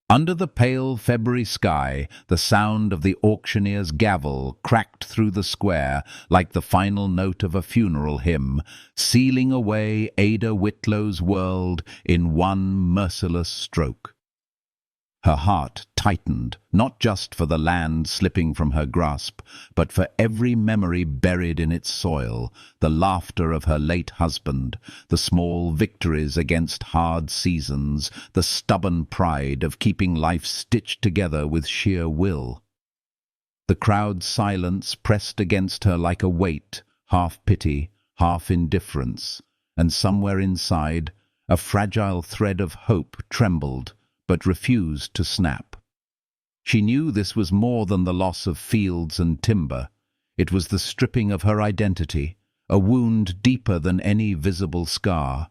Under the pale February sky, the sound of the auctioneer's gavel cracked through the square like the final note of a funeral hymn, sealing away Ada Whitlow's world in one merciless stroke. Her heart tightened, not just for the land slipping from her grasp, but for every memory buried in its soil, the laughter of her late husband, the small victories against hard seasons, the stubborn pride of keeping life stitched together with sheer will. The crowd's silence pressed against her like a weight, half pity, half indifference, and somewhere inside, a fragile thread of hope trembled, but refused to snap. She knew this was more than the loss of fields and timber. It was the stripping of her identity, a wound deeper than any visible scar.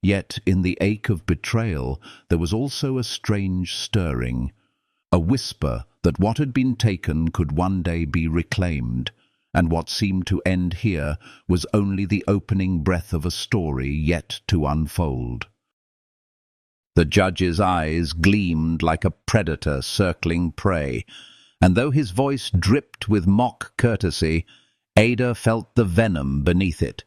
Yet in the ache of betrayal there was also a strange stirring, a whisper that what had been taken could one day be reclaimed, and what seemed to end here was only the opening breath of a story yet to unfold. The judge's eyes gleamed like a predator circling prey, and though his voice dripped with mock courtesy, Ada felt the venom beneath it.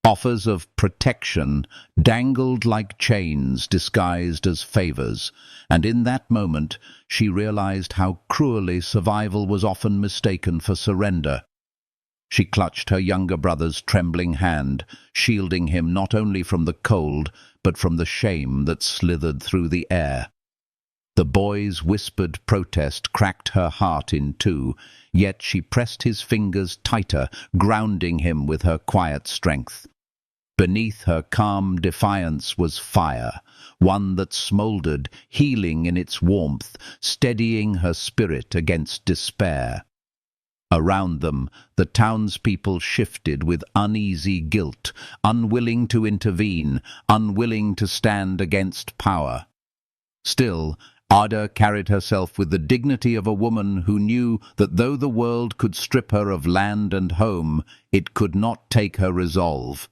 Offers of protection dangled like chains disguised as favors, and in that moment she realized how cruelly survival was often mistaken for surrender. She clutched her younger brother's trembling hand, shielding him not only from the cold, but from the shame that slithered through the air. The boy's whispered protest cracked her heart in two, yet she pressed his fingers tighter, grounding him with her quiet strength. Beneath her calm defiance was fire, one that smoldered, healing in its warmth, steadying her spirit against despair. Around them, the townspeople shifted with uneasy guilt, unwilling to intervene, unwilling to stand against power. Still, Ada carried herself with the dignity of a woman who knew that though the world could strip her of land and home, it could not take her resolve.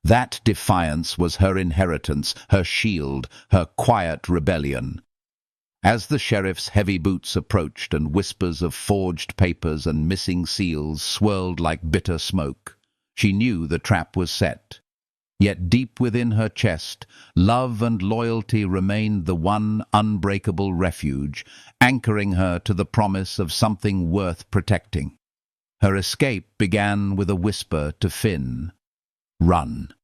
That defiance was her inheritance, her shield, her quiet rebellion. As the sheriff's heavy boots approached and whispers of forged papers and missing seals swirled like bitter smoke, she knew the trap was set. Yet deep within her chest, love and loyalty remained the one unbreakable refuge, anchoring her to the promise of something worth protecting. Her escape began with a whisper to Finn, "Run."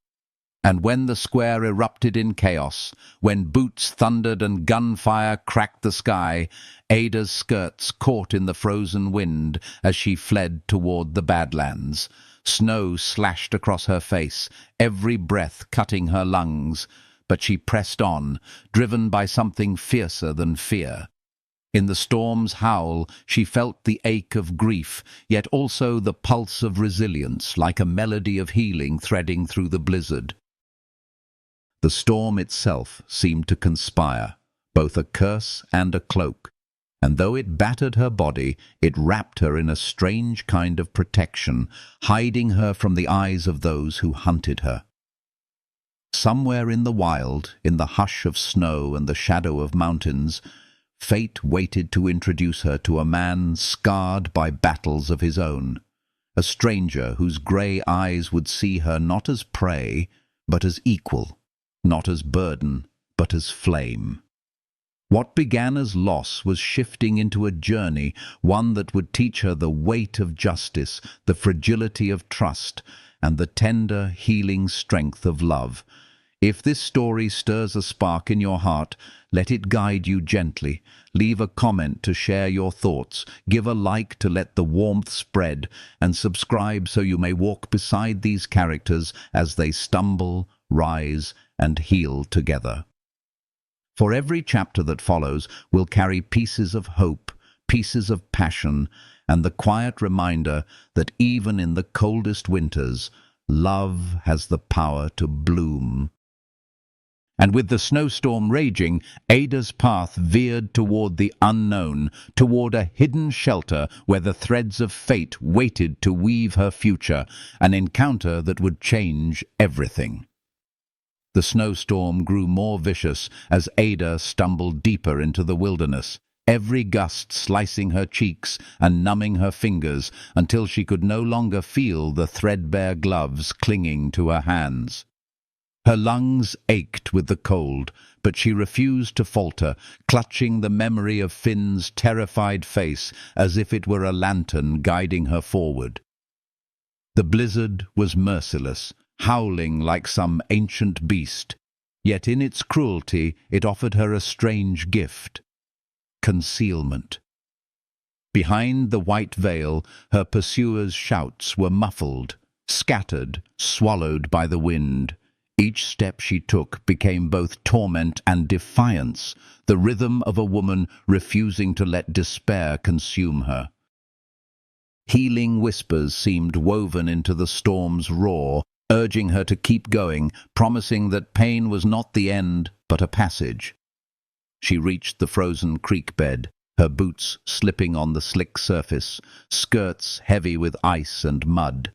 And when the square erupted in chaos, when boots thundered and gunfire cracked the sky, Ada's skirts caught in the frozen wind as she fled toward the Badlands. Snow slashed across her face, every breath cutting her lungs, but she pressed on, driven by something fiercer than fear. In the storm's howl, she felt the ache of grief, yet also the pulse of resilience, like a melody of healing threading through the blizzard. The storm itself seemed to conspire, both a curse and a cloak, and though it battered her body, it wrapped her in a strange kind of protection, hiding her from the eyes of those who hunted her. Somewhere in the wild, in the hush of snow and the shadow of mountains, fate waited to introduce her to a man scarred by battles of his own, a stranger whose grey eyes would see her not as prey, but as equal. Not as burden, but as flame. What began as loss was shifting into a journey, one that would teach her the weight of justice, the fragility of trust, and the tender, healing strength of love. If this story stirs a spark in your heart, let it guide you gently. Leave a comment to share your thoughts, give a like to let the warmth spread, and subscribe so you may walk beside these characters as they stumble, rise, and heal together. For every chapter that follows will carry pieces of hope, pieces of passion, and the quiet reminder that even in the coldest winters, love has the power to bloom. And with the snowstorm raging, Ada's path veered toward the unknown, toward a hidden shelter where the threads of fate waited to weave her future, an encounter that would change everything. The snowstorm grew more vicious as Ada stumbled deeper into the wilderness, every gust slicing her cheeks and numbing her fingers until she could no longer feel the threadbare gloves clinging to her hands. Her lungs ached with the cold, but she refused to falter, clutching the memory of Finn's terrified face as if it were a lantern guiding her forward. The blizzard was merciless, howling like some ancient beast, yet in its cruelty it offered her a strange gift: concealment. Behind the white veil, her pursuers' shouts were muffled, scattered, swallowed by the wind. Each step she took became both torment and defiance, the rhythm of a woman refusing to let despair consume her. Healing whispers seemed woven into the storm's roar, urging her to keep going, promising that pain was not the end, but a passage. She reached the frozen creek bed, her boots slipping on the slick surface, skirts heavy with ice and mud.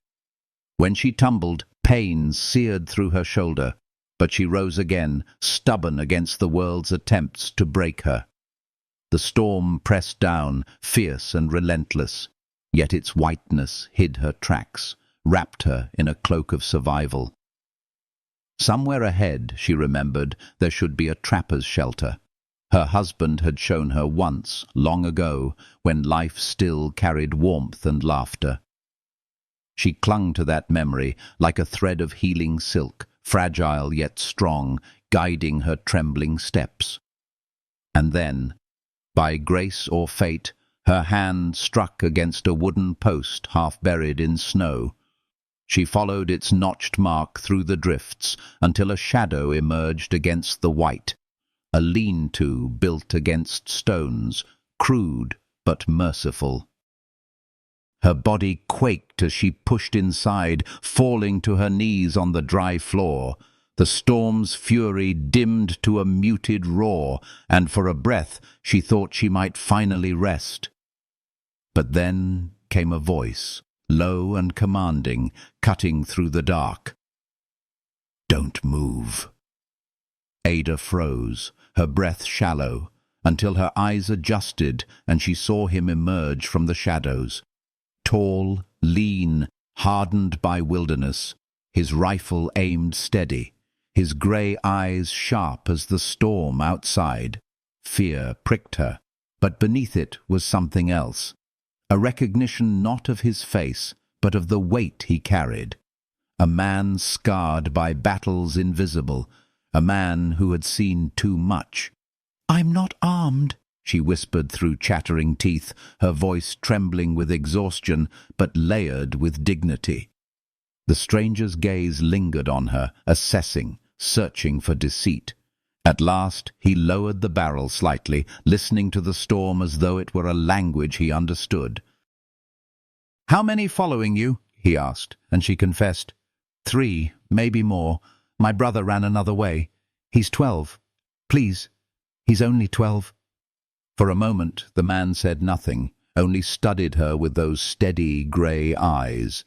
When she tumbled, pain seared through her shoulder, but she rose again, stubborn against the world's attempts to break her. The storm pressed down, fierce and relentless, yet its whiteness hid her tracks, wrapped her in a cloak of survival. Somewhere ahead, she remembered, there should be a trapper's shelter. Her husband had shown her once, long ago, when life still carried warmth and laughter. She clung to that memory like a thread of healing silk, fragile yet strong, guiding her trembling steps. And then, by grace or fate, her hand struck against a wooden post half buried in snow. She followed its notched mark through the drifts until a shadow emerged against the white, a lean-to built against stones, crude but merciful. Her body quaked as she pushed inside, falling to her knees on the dry floor. The storm's fury dimmed to a muted roar, and for a breath she thought she might finally rest. But then came a voice, low and commanding, cutting through the dark. "Don't move." Ada froze, her breath shallow, until her eyes adjusted and she saw him emerge from the shadows. Tall, lean, hardened by wilderness, his rifle aimed steady, his grey eyes sharp as the storm outside. Fear pricked her, but beneath it was something else, a recognition not of his face, but of the weight he carried. A man scarred by battles invisible, a man who had seen too much. "I'm not armed," she whispered through chattering teeth, her voice trembling with exhaustion, but layered with dignity. The stranger's gaze lingered on her, assessing, searching for deceit. At last he lowered the barrel slightly, listening to the storm as though it were a language he understood. "How many following you?" he asked, and she confessed. "3, maybe more. My brother ran another way. He's 12. Please, he's only 12. For a moment the man said nothing, only studied her with those steady grey eyes.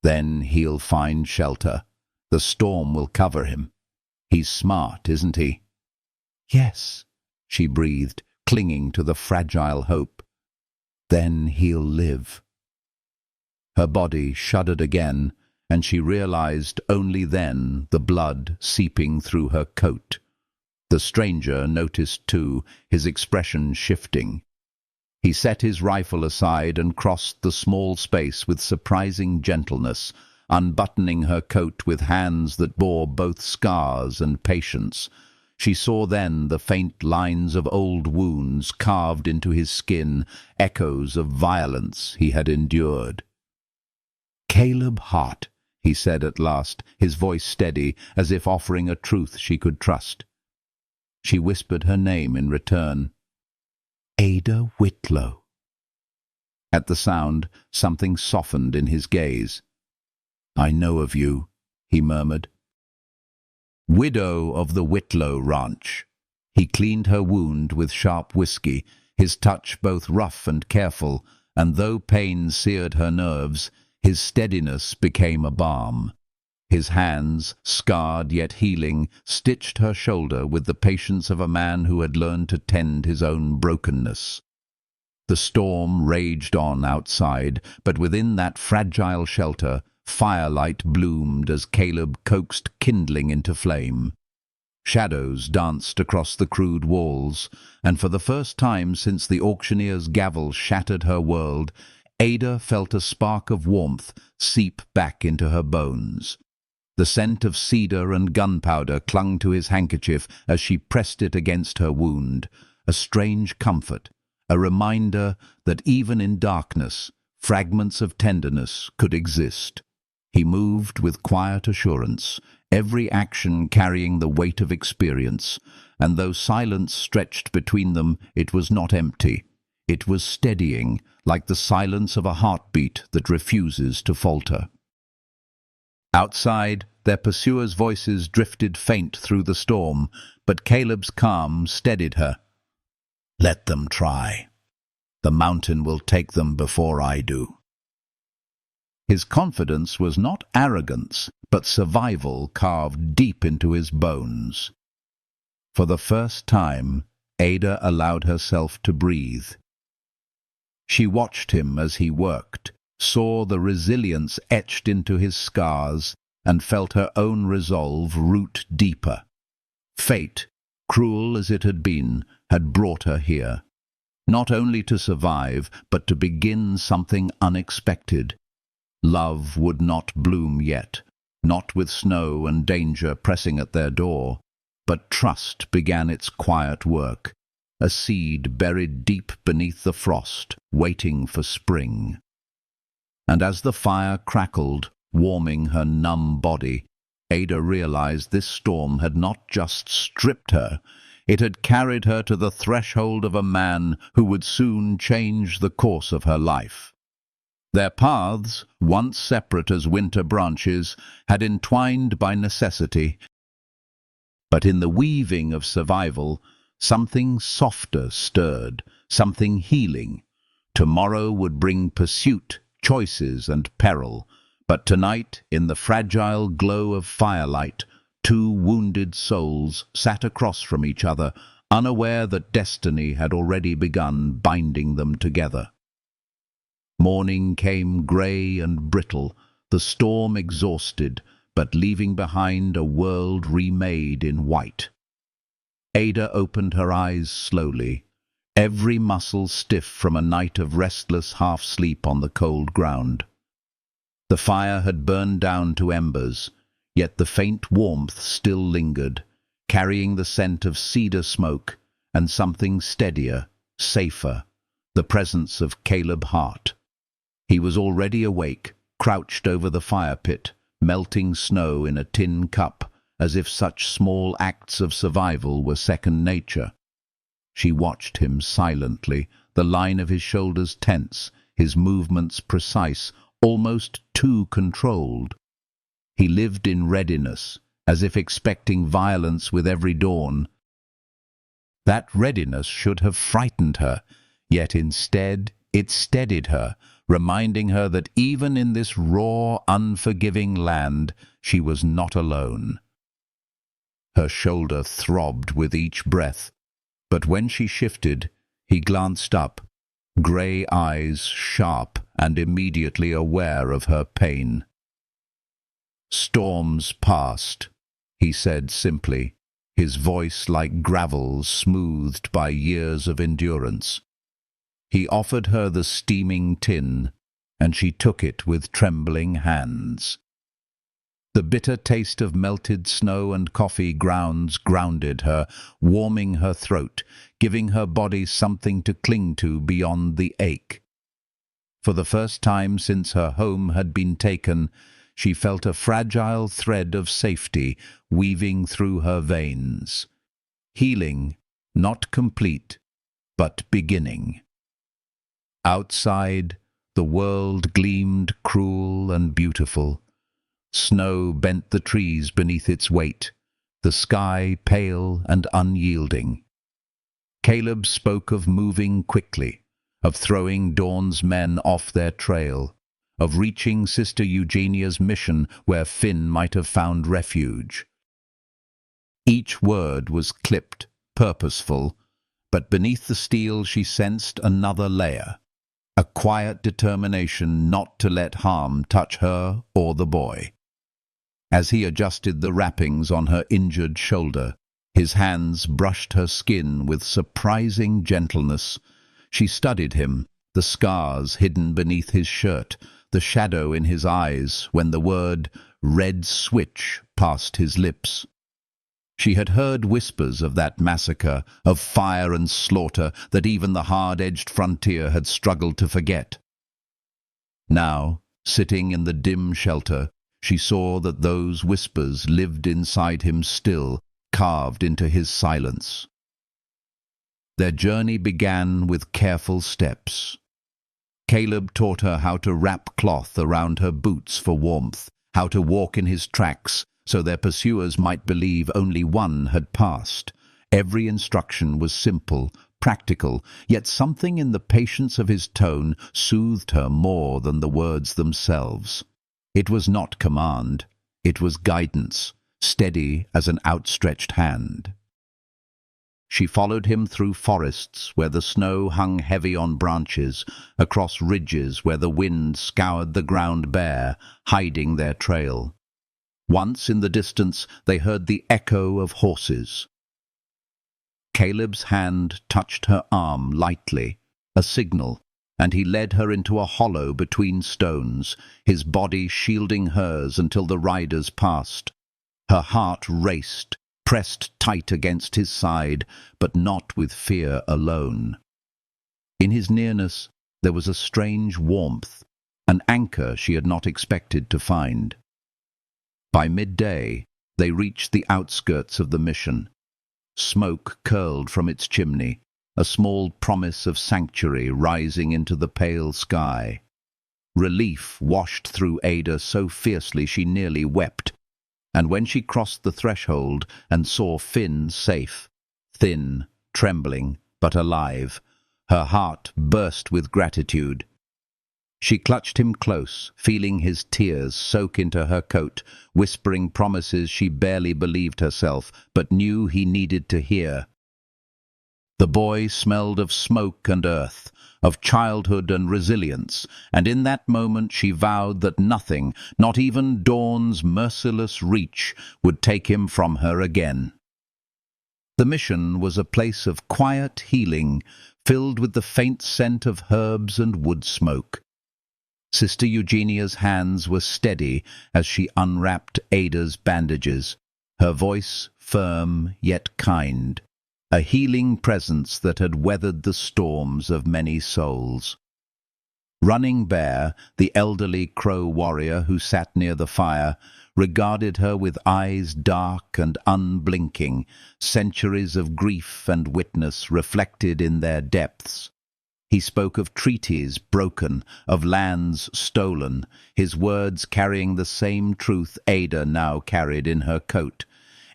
"Then he'll find shelter. The storm will cover him. He's smart, isn't he?" "Yes," she breathed, clinging to the fragile hope. "Then he'll live." Her body shuddered again, and she realized only then the blood seeping through her coat. The stranger noticed too, his expression shifting. He set his rifle aside and crossed the small space with surprising gentleness, unbuttoning her coat with hands that bore both scars and patience. She saw then the faint lines of old wounds carved into his skin, echoes of violence he had endured. "Caleb Hart," he said at last, his voice steady, as if offering a truth she could trust. She whispered her name in return. "Ada Whitlow." At the sound, something softened in his gaze. "I know of you," he murmured. "Widow of the Whitlow Ranch." He cleaned her wound with sharp whiskey, his touch both rough and careful, and though pain seared her nerves, his steadiness became a balm. His hands, scarred yet healing, stitched her shoulder with the patience of a man who had learned to tend his own brokenness. The storm raged on outside, but within that fragile shelter, firelight bloomed as Caleb coaxed kindling into flame. Shadows danced across the crude walls, and for the first time since the auctioneer's gavel shattered her world, Ada felt a spark of warmth seep back into her bones. The scent of cedar and gunpowder clung to his handkerchief as she pressed it against her wound, a strange comfort, a reminder that even in darkness, fragments of tenderness could exist. He moved with quiet assurance, every action carrying the weight of experience, and though silence stretched between them, it was not empty. It was steadying, like the silence of a heartbeat that refuses to falter. Outside, their pursuers' voices drifted faint through the storm, but Caleb's calm steadied her. "Let them try. The mountain will take them before I do." His confidence was not arrogance, but survival carved deep into his bones. For the first time, Ada allowed herself to breathe. She watched him as he worked, saw the resilience etched into his scars, and felt her own resolve root deeper. Fate, cruel as it had been, had brought her here, not only to survive, but to begin something unexpected. Love would not bloom yet, not with snow and danger pressing at their door, but trust began its quiet work, a seed buried deep beneath the frost, waiting for spring. And as the fire crackled, warming her numb body, Ada realized this storm had not just stripped her, it had carried her to the threshold of a man who would soon change the course of her life. Their paths, once separate as winter branches, had entwined by necessity. But in the weaving of survival, something softer stirred, something healing. Tomorrow would bring pursuit, choices, and peril, but tonight, in the fragile glow of firelight, two wounded souls sat across from each other, unaware that destiny had already begun binding them together. Morning came grey and brittle, the storm exhausted, but leaving behind a world remade in white. Ada opened her eyes slowly, every muscle stiff from a night of restless half-sleep on the cold ground. The fire had burned down to embers, yet the faint warmth still lingered, carrying the scent of cedar smoke and something steadier, safer, the presence of Caleb Hart. He was already awake, crouched over the fire pit, melting snow in a tin cup, as if such small acts of survival were second nature. She watched him silently, the line of his shoulders tense, his movements precise, almost too controlled. He lived in readiness, as if expecting violence with every dawn. That readiness should have frightened her, yet instead it steadied her, reminding her that even in this raw, unforgiving land, she was not alone. Her shoulder throbbed with each breath, but when she shifted, he glanced up, grey eyes sharp and immediately aware of her pain. "Storms past," he said simply, his voice like gravel smoothed by years of endurance. He offered her the steaming tin, and she took it with trembling hands. The bitter taste of melted snow and coffee grounds grounded her, warming her throat, giving her body something to cling to beyond the ache. For the first time since her home had been taken, she felt a fragile thread of safety weaving through her veins. Healing, not complete, but beginning. Outside, the world gleamed cruel and beautiful. Snow bent the trees beneath its weight, the sky pale and unyielding. Caleb spoke of moving quickly, of throwing Dawn's men off their trail, of reaching Sister Eugenia's mission where Finn might have found refuge. Each word was clipped, purposeful, but beneath the steel she sensed another layer, a quiet determination not to let harm touch her or the boy. As he adjusted the wrappings on her injured shoulder, his hands brushed her skin with surprising gentleness. She studied him, the scars hidden beneath his shirt, the shadow in his eyes when the word "red switch" passed his lips. She had heard whispers of that massacre, of fire and slaughter that even the hard-edged frontier had struggled to forget. Now, sitting in the dim shelter, she saw that those whispers lived inside him still, carved into his silence. Their journey began with careful steps. Caleb taught her how to wrap cloth around her boots for warmth, how to walk in his tracks, so their pursuers might believe only one had passed. Every instruction was simple, practical, yet something in the patience of his tone soothed her more than the words themselves. It was not command, it was guidance, steady as an outstretched hand. She followed him through forests where the snow hung heavy on branches, across ridges where the wind scoured the ground bare, hiding their trail. Once in the distance they heard the echo of horses. Caleb's hand touched her arm lightly, a signal, and he led her into a hollow between stones, his body shielding hers until the riders passed. Her heart raced, pressed tight against his side, but not with fear alone. In his nearness there was a strange warmth, an anchor she had not expected to find. By midday, they reached the outskirts of the mission. Smoke curled from its chimney, a small promise of sanctuary rising into the pale sky. Relief washed through Ada so fiercely she nearly wept, and when she crossed the threshold and saw Finn safe, thin, trembling, but alive, her heart burst with gratitude. She clutched him close, feeling his tears soak into her coat, whispering promises she barely believed herself, but knew he needed to hear. The boy smelled of smoke and earth, of childhood and resilience, and in that moment she vowed that nothing, not even dawn's merciless reach, would take him from her again. The mission was a place of quiet healing, filled with the faint scent of herbs and wood smoke. Sister Eugenia's hands were steady as she unwrapped Ada's bandages, her voice firm yet kind, a healing presence that had weathered the storms of many souls. Running Bear, the elderly crow warrior who sat near the fire, regarded her with eyes dark and unblinking, centuries of grief and witness reflected in their depths. He spoke of treaties broken, of lands stolen, his words carrying the same truth Ada now carried in her coat,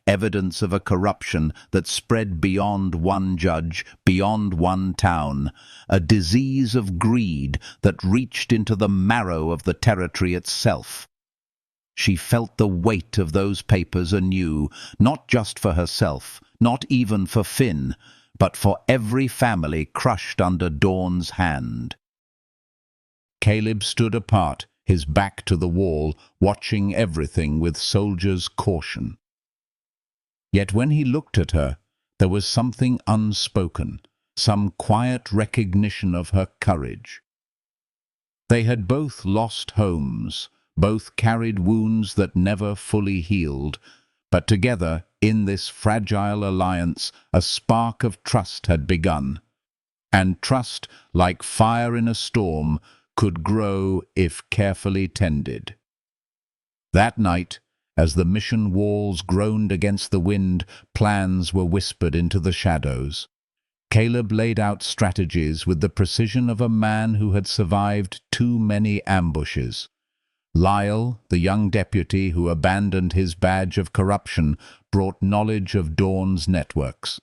evidence of a corruption that spread beyond one judge, beyond one town, a disease of greed that reached into the marrow of the territory itself. She felt the weight of those papers anew, not just for herself, not even for Finn, but for every family crushed under Dawn's hand. Caleb stood apart, his back to the wall, watching everything with soldier's caution. Yet when he looked at her, there was something unspoken, some quiet recognition of her courage. They had both lost homes, both carried wounds that never fully healed, but together, in this fragile alliance, a spark of trust had begun. And trust, like fire in a storm, could grow if carefully tended. That night, as the mission walls groaned against the wind, plans were whispered into the shadows. Caleb laid out strategies with the precision of a man who had survived too many ambushes. Lyle, the young deputy who abandoned his badge of corruption, brought knowledge of Dawn's networks.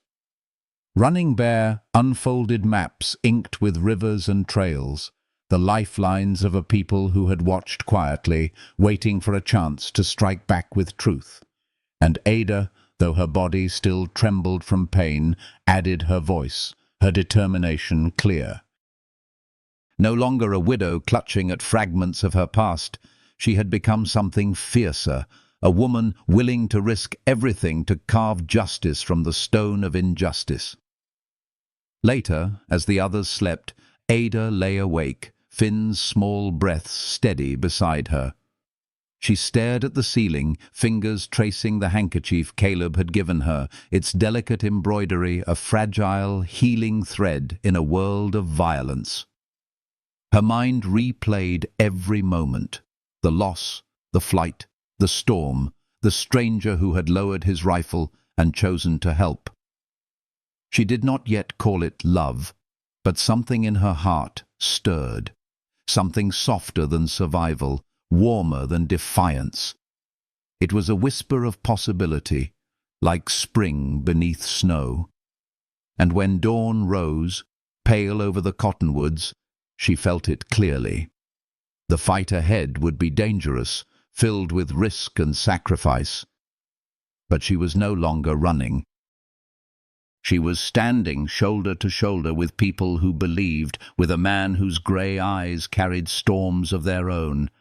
Running Bear unfolded maps inked with rivers and trails. the lifelines of a people who had watched quietly, waiting for a chance to strike back with truth. And Ada, though her body still trembled from pain, added her voice, her determination clear. No longer a widow clutching at fragments of her past, she had become something fiercer, a woman willing to risk everything to carve justice from the stone of injustice. Later, as the others slept, Ada lay awake, Finn's small breaths steady beside her. She stared at the ceiling, fingers tracing the handkerchief Caleb had given her, its delicate embroidery a fragile, healing thread in a world of violence. Her mind replayed every moment: the loss, the flight, the storm, the stranger who had lowered his rifle and chosen to help. She did not yet call it love, but something in her heart stirred, something softer than survival, warmer than defiance. It was a whisper of possibility, like spring beneath snow. And when dawn rose, pale over the cottonwoods, she felt it clearly. The fight ahead would be dangerous, filled with risk and sacrifice. But she was no longer running. She was standing shoulder to shoulder with people who believed, with a man whose grey eyes carried storms of their own.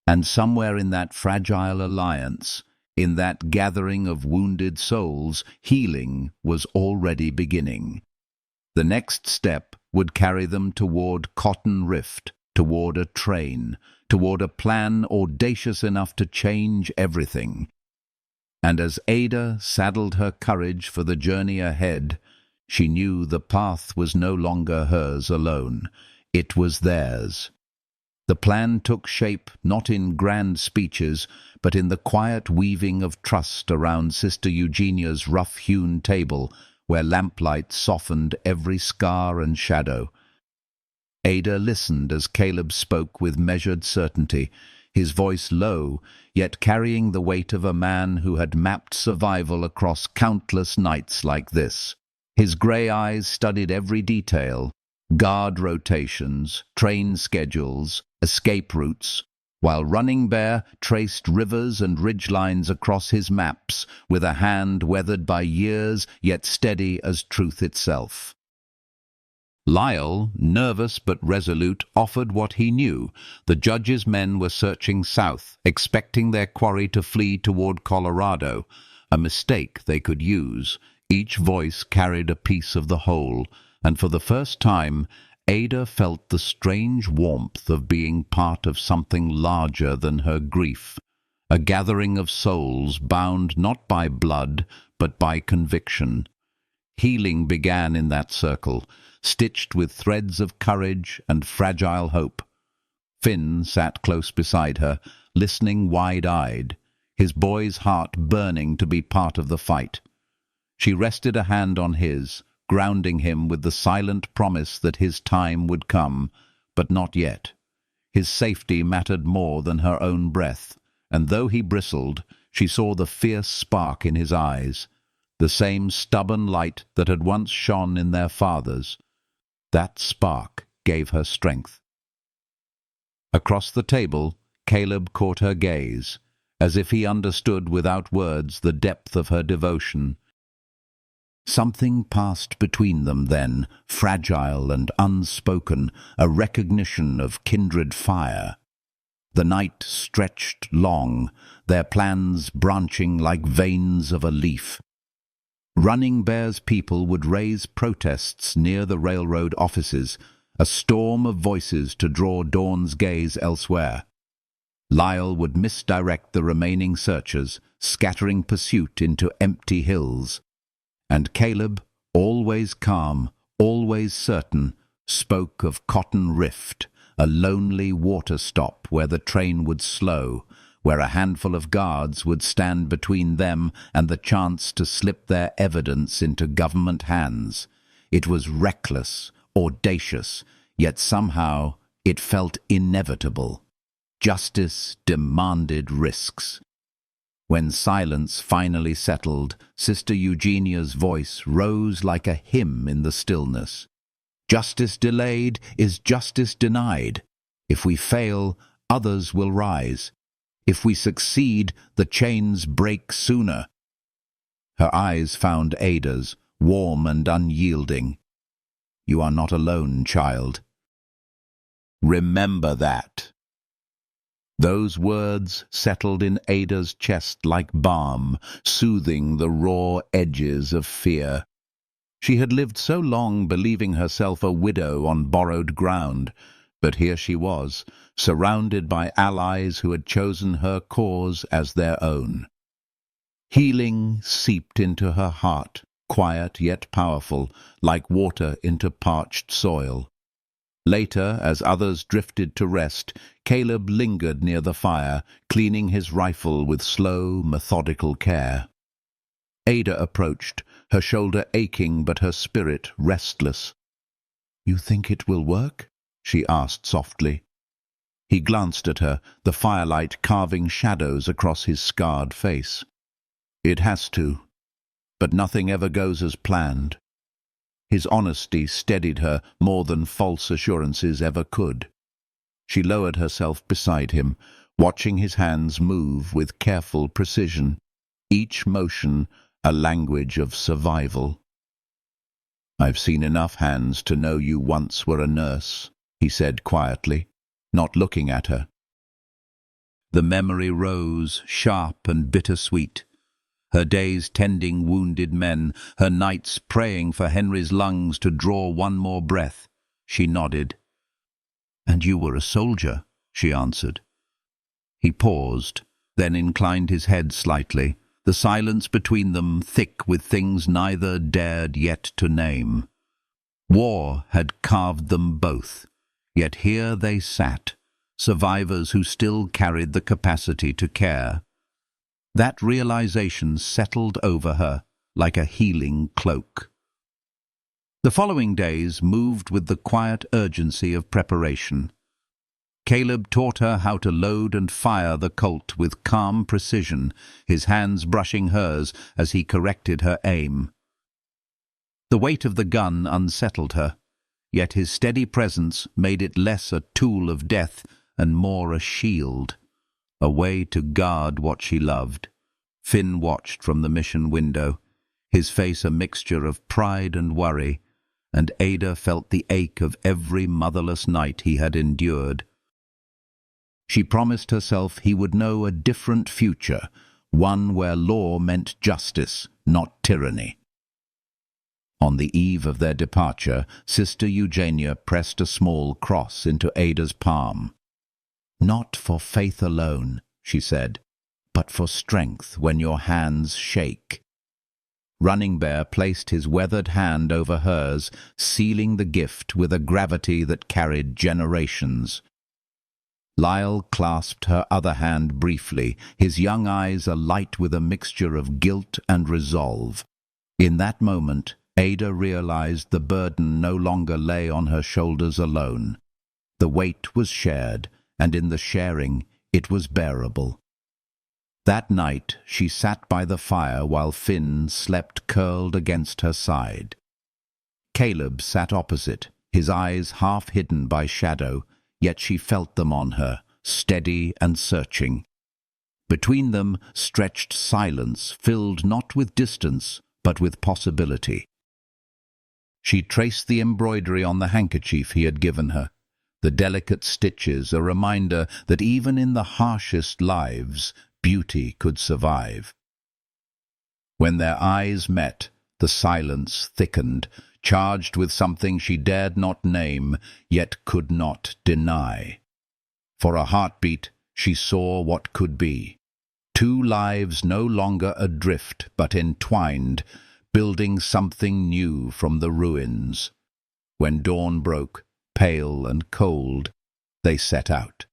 And somewhere in that fragile alliance, in that gathering of wounded souls, healing was already beginning. The next step would carry them toward Cotton Rift, toward a train, toward a plan audacious enough to change everything. And as Ada saddled her courage for the journey ahead, she knew the path was no longer hers alone. It was theirs. The plan took shape not in grand speeches, but in the quiet weaving of trust around Sister Eugenia's rough-hewn table, where lamplight softened every scar and shadow. Ada listened as Caleb spoke with measured certainty, his voice low, yet carrying the weight of a man who had mapped survival across countless nights like this. His grey eyes studied every detail: guard rotations, train schedules, escape routes, while Running Bear traced rivers and ridgelines across his maps with a hand weathered by years yet steady as truth itself. Lyle, nervous but resolute, offered what he knew. The judge's men were searching south, expecting their quarry to flee toward Colorado, a mistake they could use. Each voice carried a piece of the whole, and for the first time Ada felt the strange warmth of being part of something larger than her grief, a gathering of souls bound not by blood but by conviction. Healing began in that circle, stitched with threads of courage and fragile hope. Finn sat close beside her, listening wide-eyed, his boy's heart burning to be part of the fight. She rested a hand on his, grounding him with the silent promise that his time would come, but not yet. His safety mattered more than her own breath, and though he bristled, she saw the fierce spark in his eyes, the same stubborn light that had once shone in their father's. That spark gave her strength. Across the table, Caleb caught her gaze, as if he understood without words the depth of her devotion. Something passed between them then, fragile and unspoken, a recognition of kindred fire. The night stretched long, their plans branching like veins of a leaf. Running Bear's people would raise protests near the railroad offices, a storm of voices to draw Dawn's gaze elsewhere. Lyle would misdirect the remaining searchers, scattering pursuit into empty hills. And Caleb, always calm, always certain, spoke of Cotton Rift, a lonely water stop where the train would slow, where a handful of guards would stand between them and the chance to slip their evidence into government hands. It was reckless, audacious, yet somehow it felt inevitable. Justice demanded risks. When silence finally settled, Sister Eugenia's voice rose like a hymn in the stillness. Justice delayed is justice denied. If we fail, others will rise. If we succeed, the chains break sooner. Her eyes found Ada's, warm and unyielding. You are not alone, child. Remember that. Those words settled in Ada's chest like balm, soothing the raw edges of fear. She had lived so long believing herself a widow on borrowed ground, but here she was, surrounded by allies who had chosen her cause as their own. Healing seeped into her heart, quiet yet powerful, like water into parched soil. Later, as others drifted to rest, Caleb lingered near the fire, cleaning his rifle with slow, methodical care. Ada approached, her shoulder aching but her spirit restless. "You think it will work?" she asked softly. He glanced at her, the firelight carving shadows across his scarred face. "It has to, but nothing ever goes as planned." His honesty steadied her more than false assurances ever could. She lowered herself beside him, watching his hands move with careful precision, each motion a language of survival. "I've seen enough hands to know you once were a nurse," he said quietly, not looking at her. The memory rose, sharp and bittersweet. Her days tending wounded men, her nights praying for Henry's lungs to draw one more breath. She nodded. "And you were a soldier," she answered. He paused, then inclined his head slightly, the silence between them thick with things neither dared yet to name. War had carved them both, yet here they sat, survivors who still carried the capacity to care. That realization settled over her like a healing cloak. The following days moved with the quiet urgency of preparation. Caleb taught her how to load and fire the Colt with calm precision, his hands brushing hers as he corrected her aim. The weight of the gun unsettled her, yet his steady presence made it less a tool of death and more a shield, a way to guard what she loved. Finn watched from the mission window, his face a mixture of pride and worry, and Ada felt the ache of every motherless night he had endured. She promised herself he would know a different future, one where law meant justice, not tyranny. On the eve of their departure, Sister Eugenia pressed a small cross into Ada's palm. "Not for faith alone," she said, "but for strength when your hands shake." Running Bear placed his weathered hand over hers, sealing the gift with a gravity that carried generations. Lyle clasped her other hand briefly, his young eyes alight with a mixture of guilt and resolve. In that moment, Ada realized the burden no longer lay on her shoulders alone. The weight was shared, and in the sharing it was bearable. That night she sat by the fire while Finn slept curled against her side. Caleb sat opposite, his eyes half hidden by shadow, yet she felt them on her, steady and searching. Between them stretched silence filled not with distance, but with possibility. She traced the embroidery on the handkerchief he had given her, the delicate stitches, a reminder that even in the harshest lives, beauty could survive. When their eyes met, the silence thickened, charged with something she dared not name, yet could not deny. For a heartbeat, she saw what could be. Two lives no longer adrift, but entwined, building something new from the ruins. When dawn broke, pale and cold, they set out.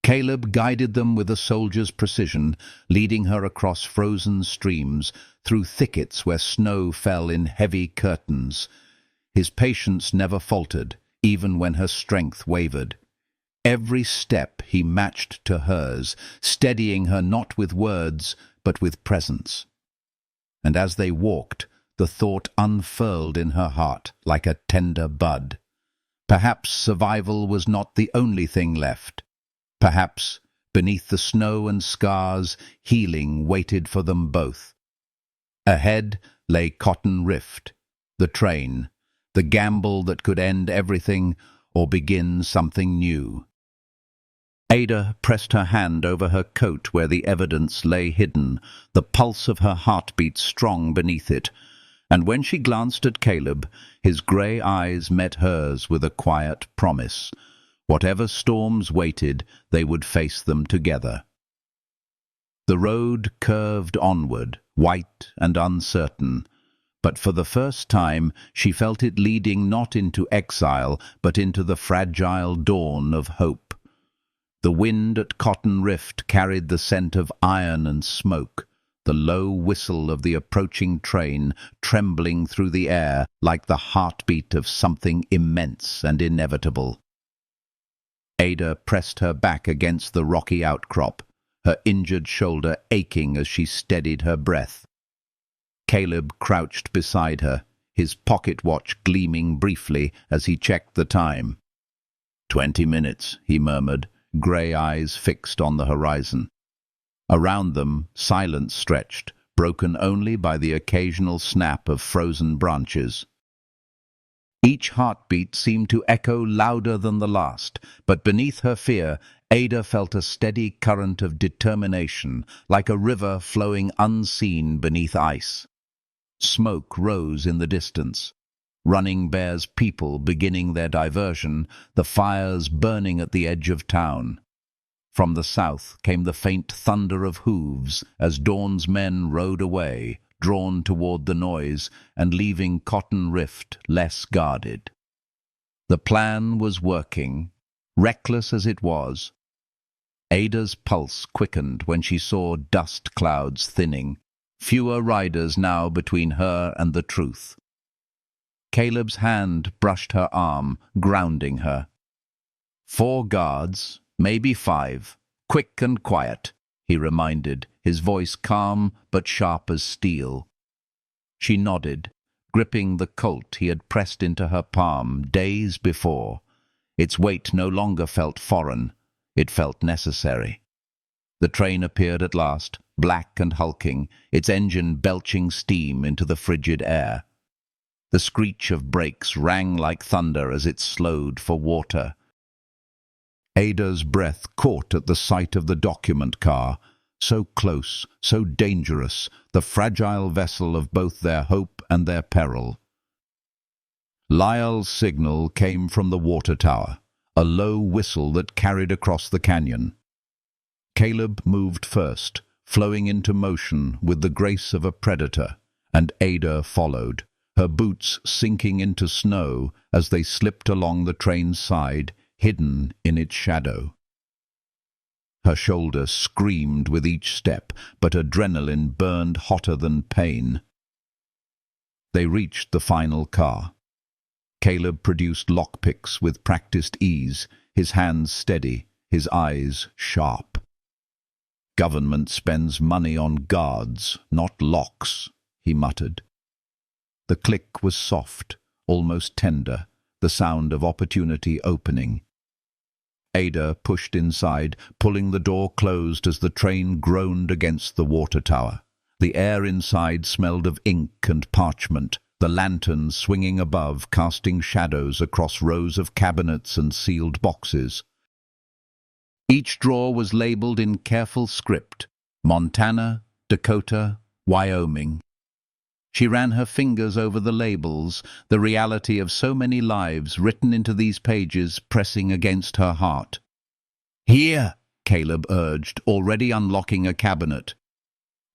Caleb guided them with a soldier's precision, leading her across frozen streams, through thickets where snow fell in heavy curtains. His patience never faltered, even when her strength wavered. Every step he matched to hers, steadying her not with words, but with presence. And as they walked, the thought unfurled in her heart like a tender bud. Perhaps survival was not the only thing left. Perhaps, beneath the snow and scars, healing waited for them both. Ahead lay Cotton Rift, the train, the gamble that could end everything or begin something new. Ada pressed her hand over her coat where the evidence lay hidden, the pulse of her heartbeat strong beneath it, and when she glanced at Caleb, his grey eyes met hers with a quiet promise. Whatever storms waited, they would face them together. The road curved onward, white and uncertain, but for the first time she felt it leading not into exile, but into the fragile dawn of hope. The wind at Cotton Rift carried the scent of iron and smoke, the low whistle of the approaching train trembling through the air like the heartbeat of something immense and inevitable. Ada pressed her back against the rocky outcrop, her injured shoulder aching as she steadied her breath. Caleb crouched beside her, his pocket watch gleaming briefly as he checked the time. 20 minutes, he murmured, grey eyes fixed on the horizon. Around them, silence stretched, broken only by the occasional snap of frozen branches. Each heartbeat seemed to echo louder than the last, but beneath her fear, Ada felt a steady current of determination, like a river flowing unseen beneath ice. Smoke rose in the distance. Running Bear's people beginning their diversion, the fires burning at the edge of town. From the south came the faint thunder of hooves as Dawn's men rode away, drawn toward the noise and leaving Cotton Rift less guarded. The plan was working, reckless as it was. Ada's pulse quickened when she saw dust clouds thinning, fewer riders now between her and the truth. Caleb's hand brushed her arm, grounding her. 4 guards, maybe 5, quick and quiet, he reminded, his voice calm but sharp as steel. She nodded, gripping the Colt he had pressed into her palm days before. Its weight no longer felt foreign, it felt necessary. The train appeared at last, black and hulking, its engine belching steam into the frigid air. The screech of brakes rang like thunder as it slowed for water. Ada's breath caught at the sight of the document car, so close, so dangerous, the fragile vessel of both their hope and their peril. Lyle's signal came from the water tower, a low whistle that carried across the canyon. Caleb moved first, flowing into motion with the grace of a predator, and Ada followed, her boots sinking into snow as they slipped along the train's side, hidden in its shadow. Her shoulder screamed with each step, but adrenaline burned hotter than pain. They reached the final car. Caleb produced lockpicks with practiced ease, his hands steady, his eyes sharp. "Government spends money on guards, not locks," he muttered. The click was soft, almost tender, the sound of opportunity opening. Ada pushed inside, pulling the door closed as the train groaned against the water tower. The air inside smelled of ink and parchment, the lanterns swinging above casting shadows across rows of cabinets and sealed boxes. Each drawer was labeled in careful script: Montana, Dakota, Wyoming. She ran her fingers over the labels, the reality of so many lives written into these pages pressing against her heart. "Here," Caleb urged, already unlocking a cabinet.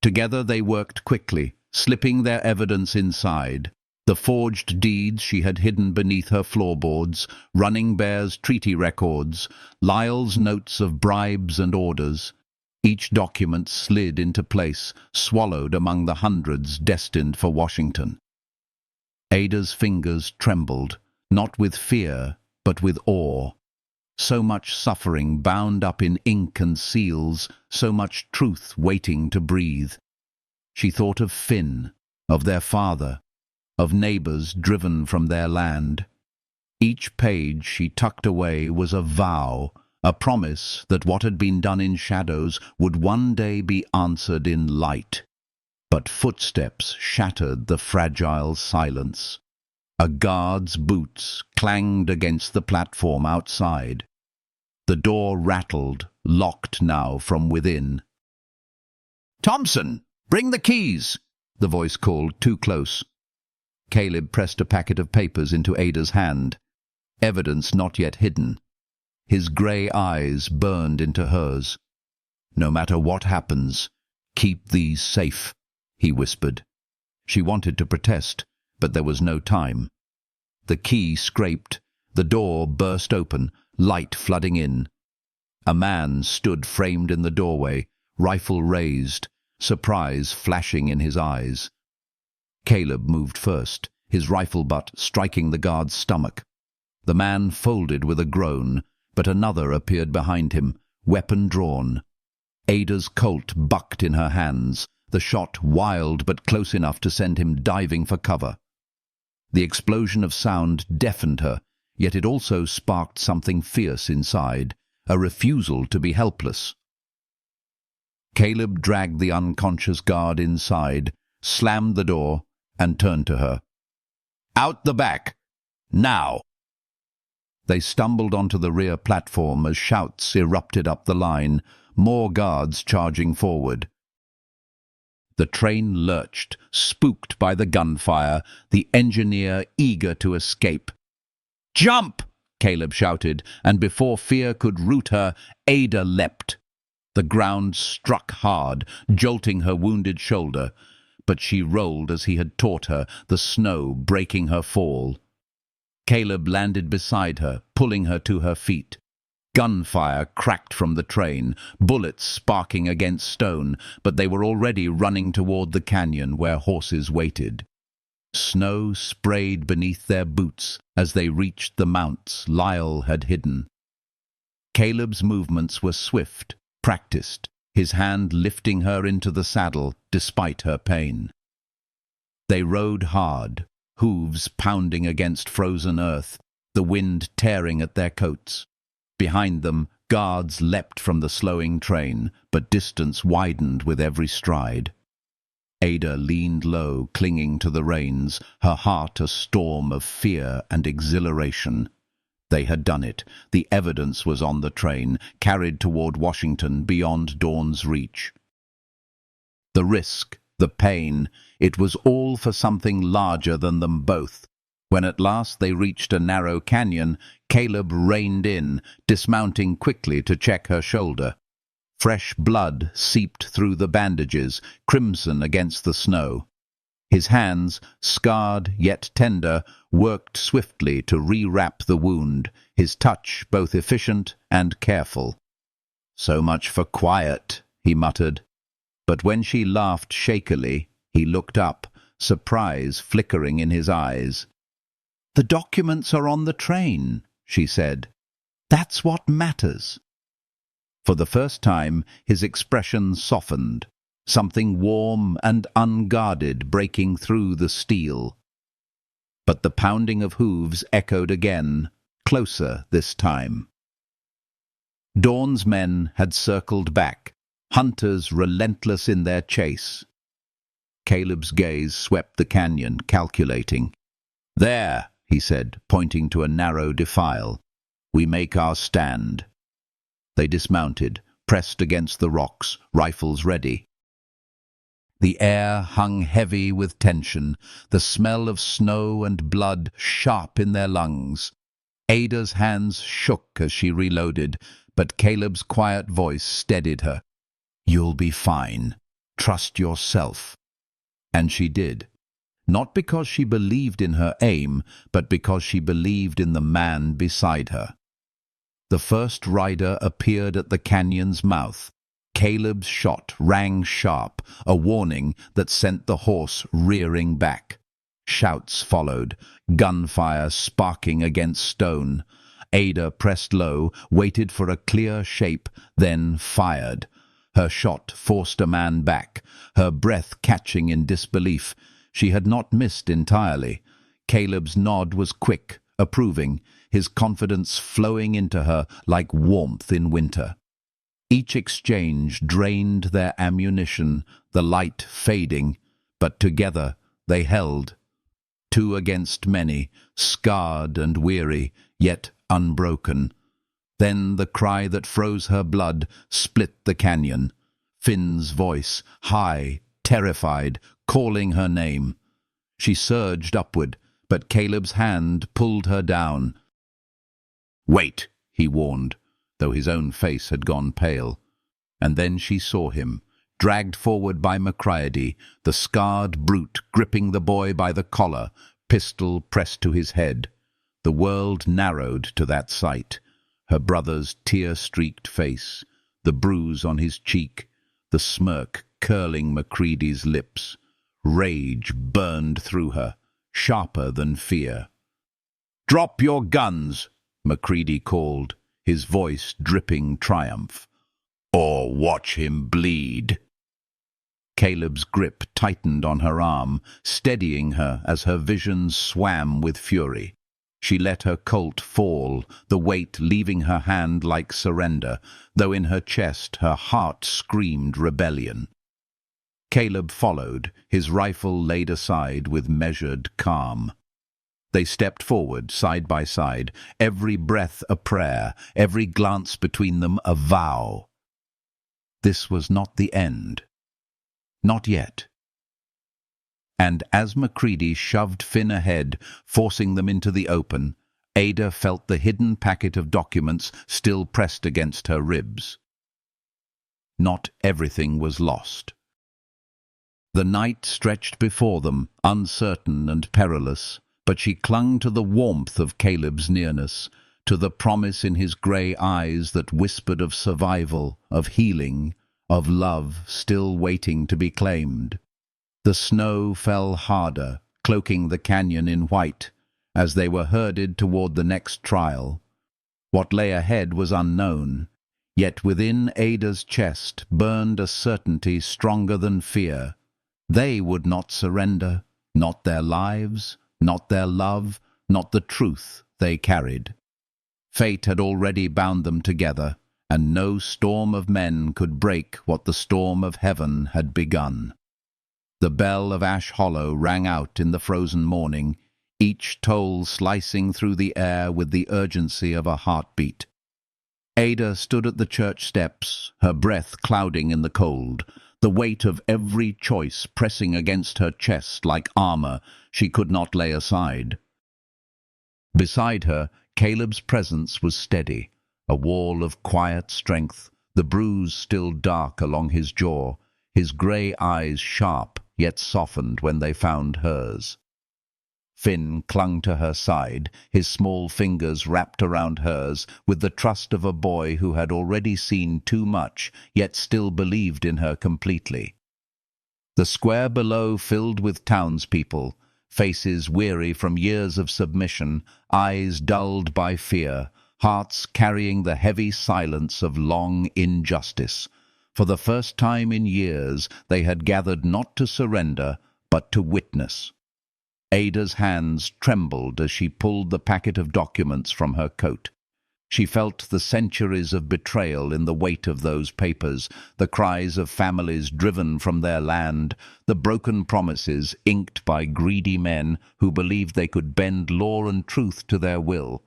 Together they worked quickly, slipping their evidence inside. The forged deeds she had hidden beneath her floorboards, Running Bear's treaty records, Lyle's notes of bribes and orders. Each document slid into place, swallowed among the hundreds destined for Washington. Ada's fingers trembled, not with fear, but with awe. So much suffering bound up in ink and seals, so much truth waiting to breathe. She thought of Finn, of their father, of neighbors driven from their land. Each page she tucked away was a vow, a promise that what had been done in shadows would one day be answered in light. But footsteps shattered the fragile silence. A guard's boots clanged against the platform outside. The door rattled, locked now from within. "Thompson, bring the keys!" the voice called, too close. Caleb pressed a packet of papers into Ada's hand. Evidence not yet hidden. His grey eyes burned into hers. "No matter what happens, keep these safe," he whispered. She wanted to protest, but there was no time. The key scraped. The door burst open, light flooding in. A man stood framed in the doorway, rifle raised, surprise flashing in his eyes. Caleb moved first, his rifle butt striking the guard's stomach. The man folded with a groan, but another appeared behind him, weapon drawn. Ada's Colt bucked in her hands, the shot wild but close enough to send him diving for cover. The explosion of sound deafened her, yet it also sparked something fierce inside, a refusal to be helpless. Caleb dragged the unconscious guard inside, slammed the door, and turned to her. "Out the back! Now!" They stumbled onto the rear platform as shouts erupted up the line, more guards charging forward. The train lurched, spooked by the gunfire, the engineer eager to escape. "Jump!" Caleb shouted, and before fear could root her, Ada leapt. The ground struck hard, jolting her wounded shoulder, but she rolled as he had taught her, the snow breaking her fall. Caleb landed beside her, pulling her to her feet. Gunfire cracked from the train, bullets sparking against stone, but they were already running toward the canyon where horses waited. Snow sprayed beneath their boots as they reached the mounts Lyle had hidden. Caleb's movements were swift, practiced, his hand lifting her into the saddle despite her pain. They rode hard, hooves pounding against frozen earth, the wind tearing at their coats. Behind them, guards leapt from the slowing train, but distance widened with every stride. Ada leaned low, clinging to the reins, her heart a storm of fear and exhilaration. They had done it. The evidence was on the train, carried toward Washington beyond Dawn's reach. The risk, the pain, it was all for something larger than them both. When at last they reached a narrow canyon, Caleb reined in, dismounting quickly to check her shoulder. Fresh blood seeped through the bandages, crimson against the snow. His hands, scarred yet tender, worked swiftly to rewrap the wound, his touch both efficient and careful. "So much for quiet," he muttered. But when she laughed shakily, he looked up, surprise flickering in his eyes. "The documents are on the train," she said. "That's what matters." For the first time, his expression softened, something warm and unguarded breaking through the steel. But the pounding of hooves echoed again, closer this time. Dawn's men had circled back, hunters relentless in their chase. Caleb's gaze swept the canyon, calculating. "There," he said, pointing to a narrow defile. "We make our stand." They dismounted, pressed against the rocks, rifles ready. The air hung heavy with tension, the smell of snow and blood sharp in their lungs. Ada's hands shook as she reloaded, but Caleb's quiet voice steadied her. "You'll be fine. Trust yourself." And she did. Not because she believed in her aim, but because she believed in the man beside her. The first rider appeared at the canyon's mouth. Caleb's shot rang sharp, a warning that sent the horse rearing back. Shouts followed, gunfire sparking against stone. Ada pressed low, waited for a clear shape, then fired. Her shot forced a man back, her breath catching in disbelief. She had not missed entirely. Caleb's nod was quick, approving, his confidence flowing into her like warmth in winter. Each exchange drained their ammunition, the light fading, but together they held. Two against many, scarred and weary, yet unbroken. Then the cry that froze her blood split the canyon. Finn's voice, high, terrified, calling her name. She surged upward, but Caleb's hand pulled her down. "Wait," he warned, though his own face had gone pale. And then she saw him, dragged forward by Macready, the scarred brute gripping the boy by the collar, pistol pressed to his head. The world narrowed to that sight. Her brother's tear-streaked face, the bruise on his cheek, the smirk curling Macready's lips. Rage burned through her, sharper than fear. "Drop your guns," Macready called, his voice dripping triumph. "Or watch him bleed." Caleb's grip tightened on her arm, steadying her as her vision swam with fury. She let her Colt fall, the weight leaving her hand like surrender, though in her chest her heart screamed rebellion. Caleb followed, his rifle laid aside with measured calm. They stepped forward, side by side, every breath a prayer, every glance between them a vow. This was not the end. Not yet. And as Macready shoved Finn ahead, forcing them into the open, Ada felt the hidden packet of documents still pressed against her ribs. Not everything was lost. The night stretched before them, uncertain and perilous, but she clung to the warmth of Caleb's nearness, to the promise in his grey eyes that whispered of survival, of healing, of love still waiting to be claimed. The snow fell harder, cloaking the canyon in white, as they were herded toward the next trial. What lay ahead was unknown, yet within Ada's chest burned a certainty stronger than fear. They would not surrender, not their lives, not their love, not the truth they carried. Fate had already bound them together, and no storm of men could break what the storm of heaven had begun. The bell of Ash Hollow rang out in the frozen morning, each toll slicing through the air with the urgency of a heartbeat. Ada stood at the church steps, her breath clouding in the cold, the weight of every choice pressing against her chest like armor she could not lay aside. Beside her, Caleb's presence was steady, a wall of quiet strength, the bruise still dark along his jaw, his grey eyes sharp yet softened when they found hers. Finn clung to her side, his small fingers wrapped around hers with the trust of a boy who had already seen too much, yet still believed in her completely. The square below filled with townspeople, faces weary from years of submission, eyes dulled by fear, hearts carrying the heavy silence of long injustice. For the first time in years they had gathered not to surrender, but to witness. Ada's hands trembled as she pulled the packet of documents from her coat. She felt the centuries of betrayal in the weight of those papers, the cries of families driven from their land, the broken promises inked by greedy men who believed they could bend law and truth to their will.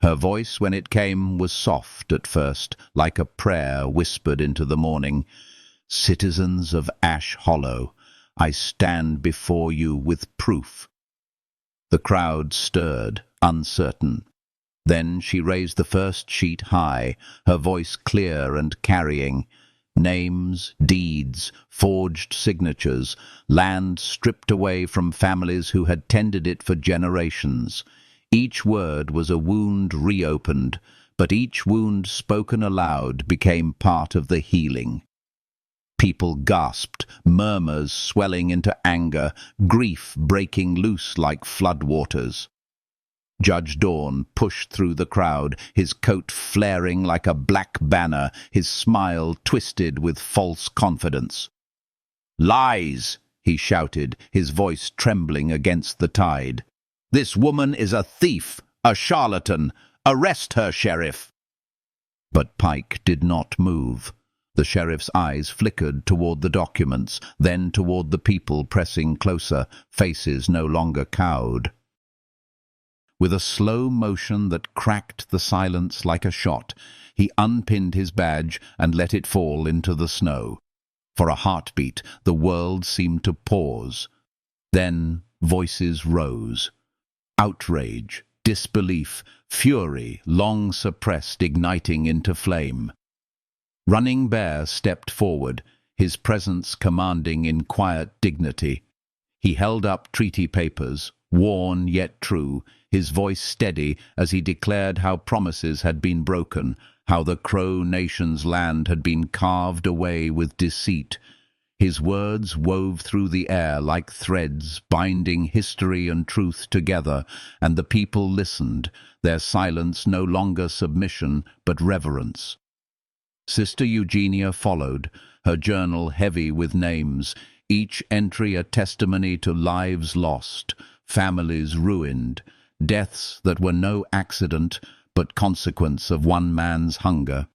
Her voice, when it came, was soft at first, like a prayer whispered into the morning. "Citizens of Ash Hollow, I stand before you with proof." The crowd stirred, uncertain. Then she raised the first sheet high, her voice clear and carrying. Names, deeds, forged signatures, land stripped away from families who had tended it for generations. Each word was a wound reopened, but each wound spoken aloud became part of the healing. People gasped, murmurs swelling into anger, grief breaking loose like floodwaters. Judge Dawn pushed through the crowd, his coat flaring like a black banner, his smile twisted with false confidence. "Lies!" he shouted, his voice trembling against the tide. "This woman is a thief, a charlatan. Arrest her, Sheriff!" But Pike did not move. The sheriff's eyes flickered toward the documents, then toward the people pressing closer, faces no longer cowed. With a slow motion that cracked the silence like a shot, he unpinned his badge and let it fall into the snow. For a heartbeat, the world seemed to pause. Then voices rose. Outrage, disbelief, fury, long suppressed, igniting into flame. Running Bear stepped forward, his presence commanding in quiet dignity. He held up treaty papers, worn yet true, his voice steady as he declared how promises had been broken, how the Crow Nation's land had been carved away with deceit. His words wove through the air like threads, binding history and truth together, and the people listened, their silence no longer submission but reverence. Sister Eugenia followed, her journal heavy with names, each entry a testimony to lives lost, families ruined, deaths that were no accident but consequence of one man's hunger.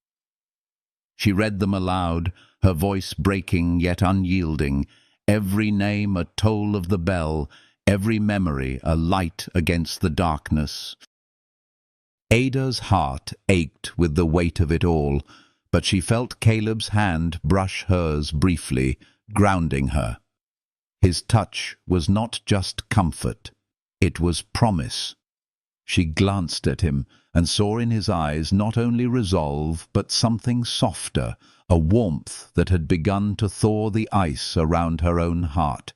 She read them aloud, her voice breaking yet unyielding, every name a toll of the bell, every memory a light against the darkness. Ada's heart ached with the weight of it all, but she felt Caleb's hand brush hers briefly, grounding her. His touch was not just comfort, it was promise. She glanced at him and saw in his eyes not only resolve, but something softer, a warmth that had begun to thaw the ice around her own heart.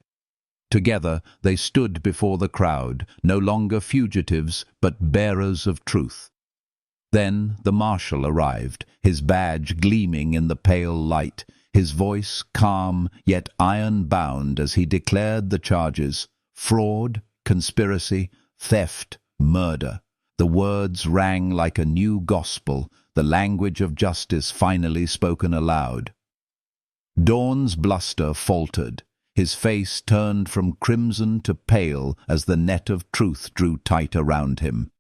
Together they stood before the crowd, no longer fugitives, but bearers of truth. Then the marshal arrived, his badge gleaming in the pale light, his voice calm yet iron-bound as he declared the charges: fraud, conspiracy, theft, murder. The words rang like a new gospel, the language of justice finally spoken aloud. Dawn's bluster faltered. His face turned from crimson to pale as the net of truth drew tight around him.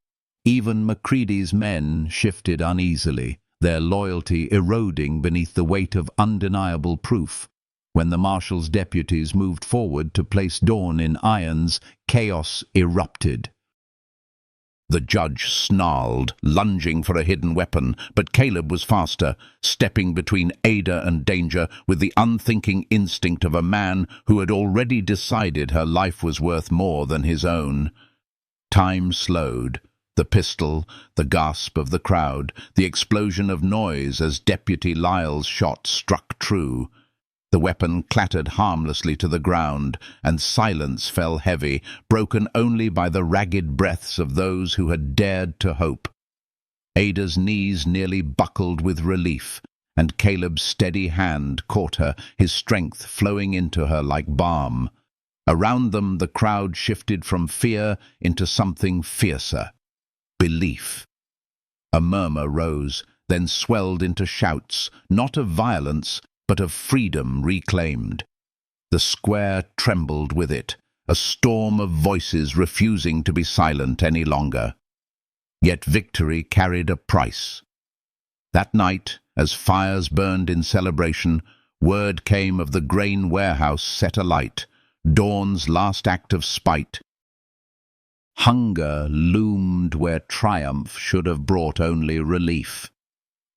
Even Macready's men shifted uneasily, their loyalty eroding beneath the weight of undeniable proof. When the marshal's deputies moved forward to place Dawn in irons, chaos erupted. The judge snarled, lunging for a hidden weapon, but Caleb was faster, stepping between Ada and danger with the unthinking instinct of a man who had already decided her life was worth more than his own. Time slowed. The pistol, the gasp of the crowd, the explosion of noise as Deputy Lyle's shot struck true. The weapon clattered harmlessly to the ground, and silence fell heavy, broken only by the ragged breaths of those who had dared to hope. Ada's knees nearly buckled with relief, and Caleb's steady hand caught her, his strength flowing into her like balm. Around them the crowd shifted from fear into something fiercer. Belief. A murmur rose, then swelled into shouts, not of violence, but of freedom reclaimed. The square trembled with it, a storm of voices refusing to be silent any longer. Yet victory carried a price. That night, as fires burned in celebration, word came of the grain warehouse set alight, Dawn's last act of spite. Hunger loomed where triumph should have brought only relief.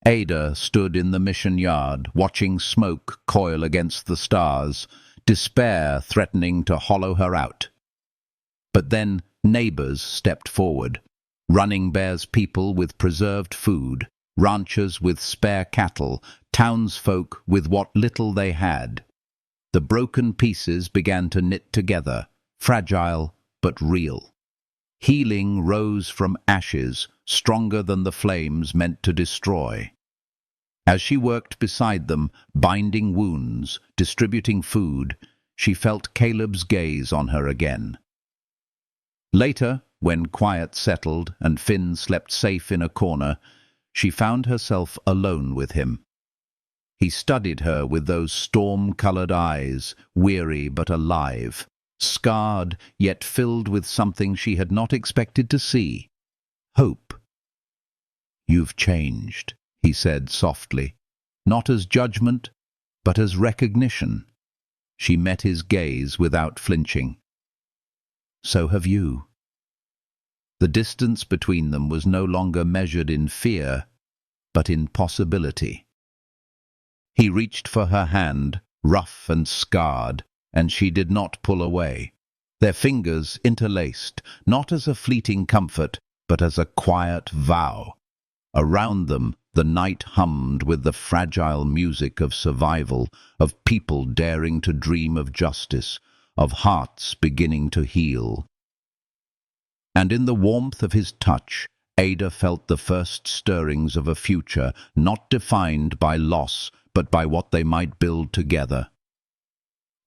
Ada stood in the mission yard, watching smoke coil against the stars, despair threatening to hollow her out. But then neighbors stepped forward, Running Bear's people with preserved food, ranchers with spare cattle, townsfolk with what little they had. The broken pieces began to knit together, fragile but real. Healing rose from ashes, stronger than the flames meant to destroy. As she worked beside them, binding wounds, distributing food, she felt Caleb's gaze on her again. Later, when quiet settled and Finn slept safe in a corner, she found herself alone with him. He studied her with those storm-colored eyes, weary but alive, scarred yet filled with something she had not expected to see. Hope. "You've changed," he said softly, not as judgment, but as recognition. She met his gaze without flinching. "So have you." The distance between them was no longer measured in fear, but in possibility. He reached for her hand, rough and scarred, and she did not pull away. Their fingers interlaced, not as a fleeting comfort, but as a quiet vow. Around them, the night hummed with the fragile music of survival, of people daring to dream of justice, of hearts beginning to heal. And in the warmth of his touch, Ada felt the first stirrings of a future not defined by loss, but by what they might build together.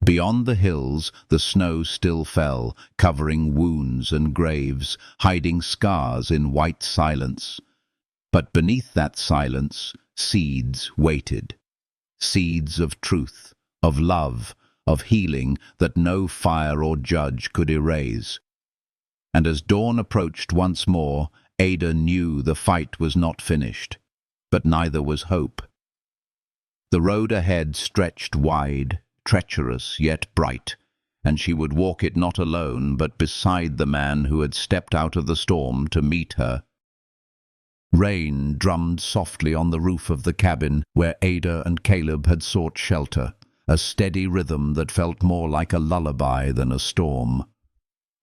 Beyond the hills, the snow still fell, covering wounds and graves, hiding scars in white silence. But beneath that silence, seeds waited. Seeds of truth, of love, of healing that no fire or judge could erase. And as dawn approached once more, Ada knew the fight was not finished, but neither was hope. The road ahead stretched wide, treacherous yet bright, and she would walk it not alone, but beside the man who had stepped out of the storm to meet her. Rain drummed softly on the roof of the cabin where Ada and Caleb had sought shelter, a steady rhythm that felt more like a lullaby than a storm.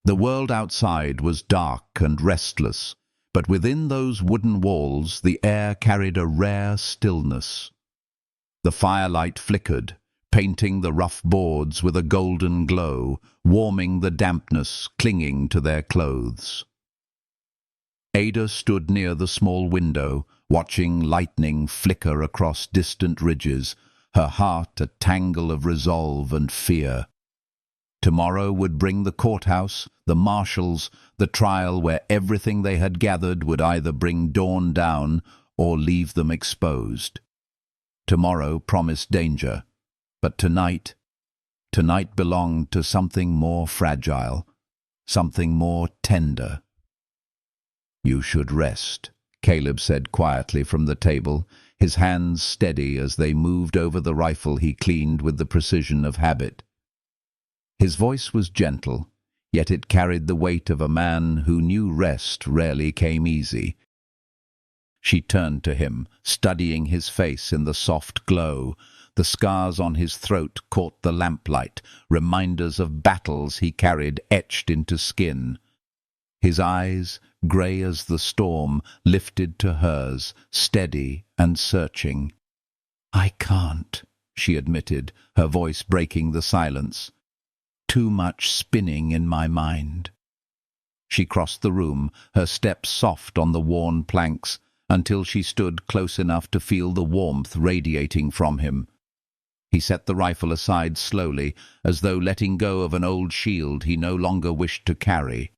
The world outside was dark and restless, but within those wooden walls the air carried a rare stillness. The firelight flickered, painting the rough boards with a golden glow, warming the dampness clinging to their clothes. Ada stood near the small window, watching lightning flicker across distant ridges, her heart a tangle of resolve and fear. Tomorrow would bring the courthouse, the marshals, the trial where everything they had gathered would either bring dawn down or leave them exposed. Tomorrow promised danger, but tonight belonged to something more fragile, something more tender. "You should rest," Caleb said quietly from the table, his hands steady as they moved over the rifle he cleaned with the precision of habit. His voice was gentle, yet it carried the weight of a man who knew rest rarely came easy. She turned to him, studying his face in the soft glow. The scars on his throat caught the lamplight, reminders of battles he carried etched into skin. His eyes, grey as the storm, lifted to hers, steady and searching. "I can't," she admitted, her voice breaking the silence. "Too much spinning in my mind." She crossed the room, her steps soft on the worn planks, until she stood close enough to feel the warmth radiating from him. He set the rifle aside slowly, as though letting go of an old shield he no longer wished to carry.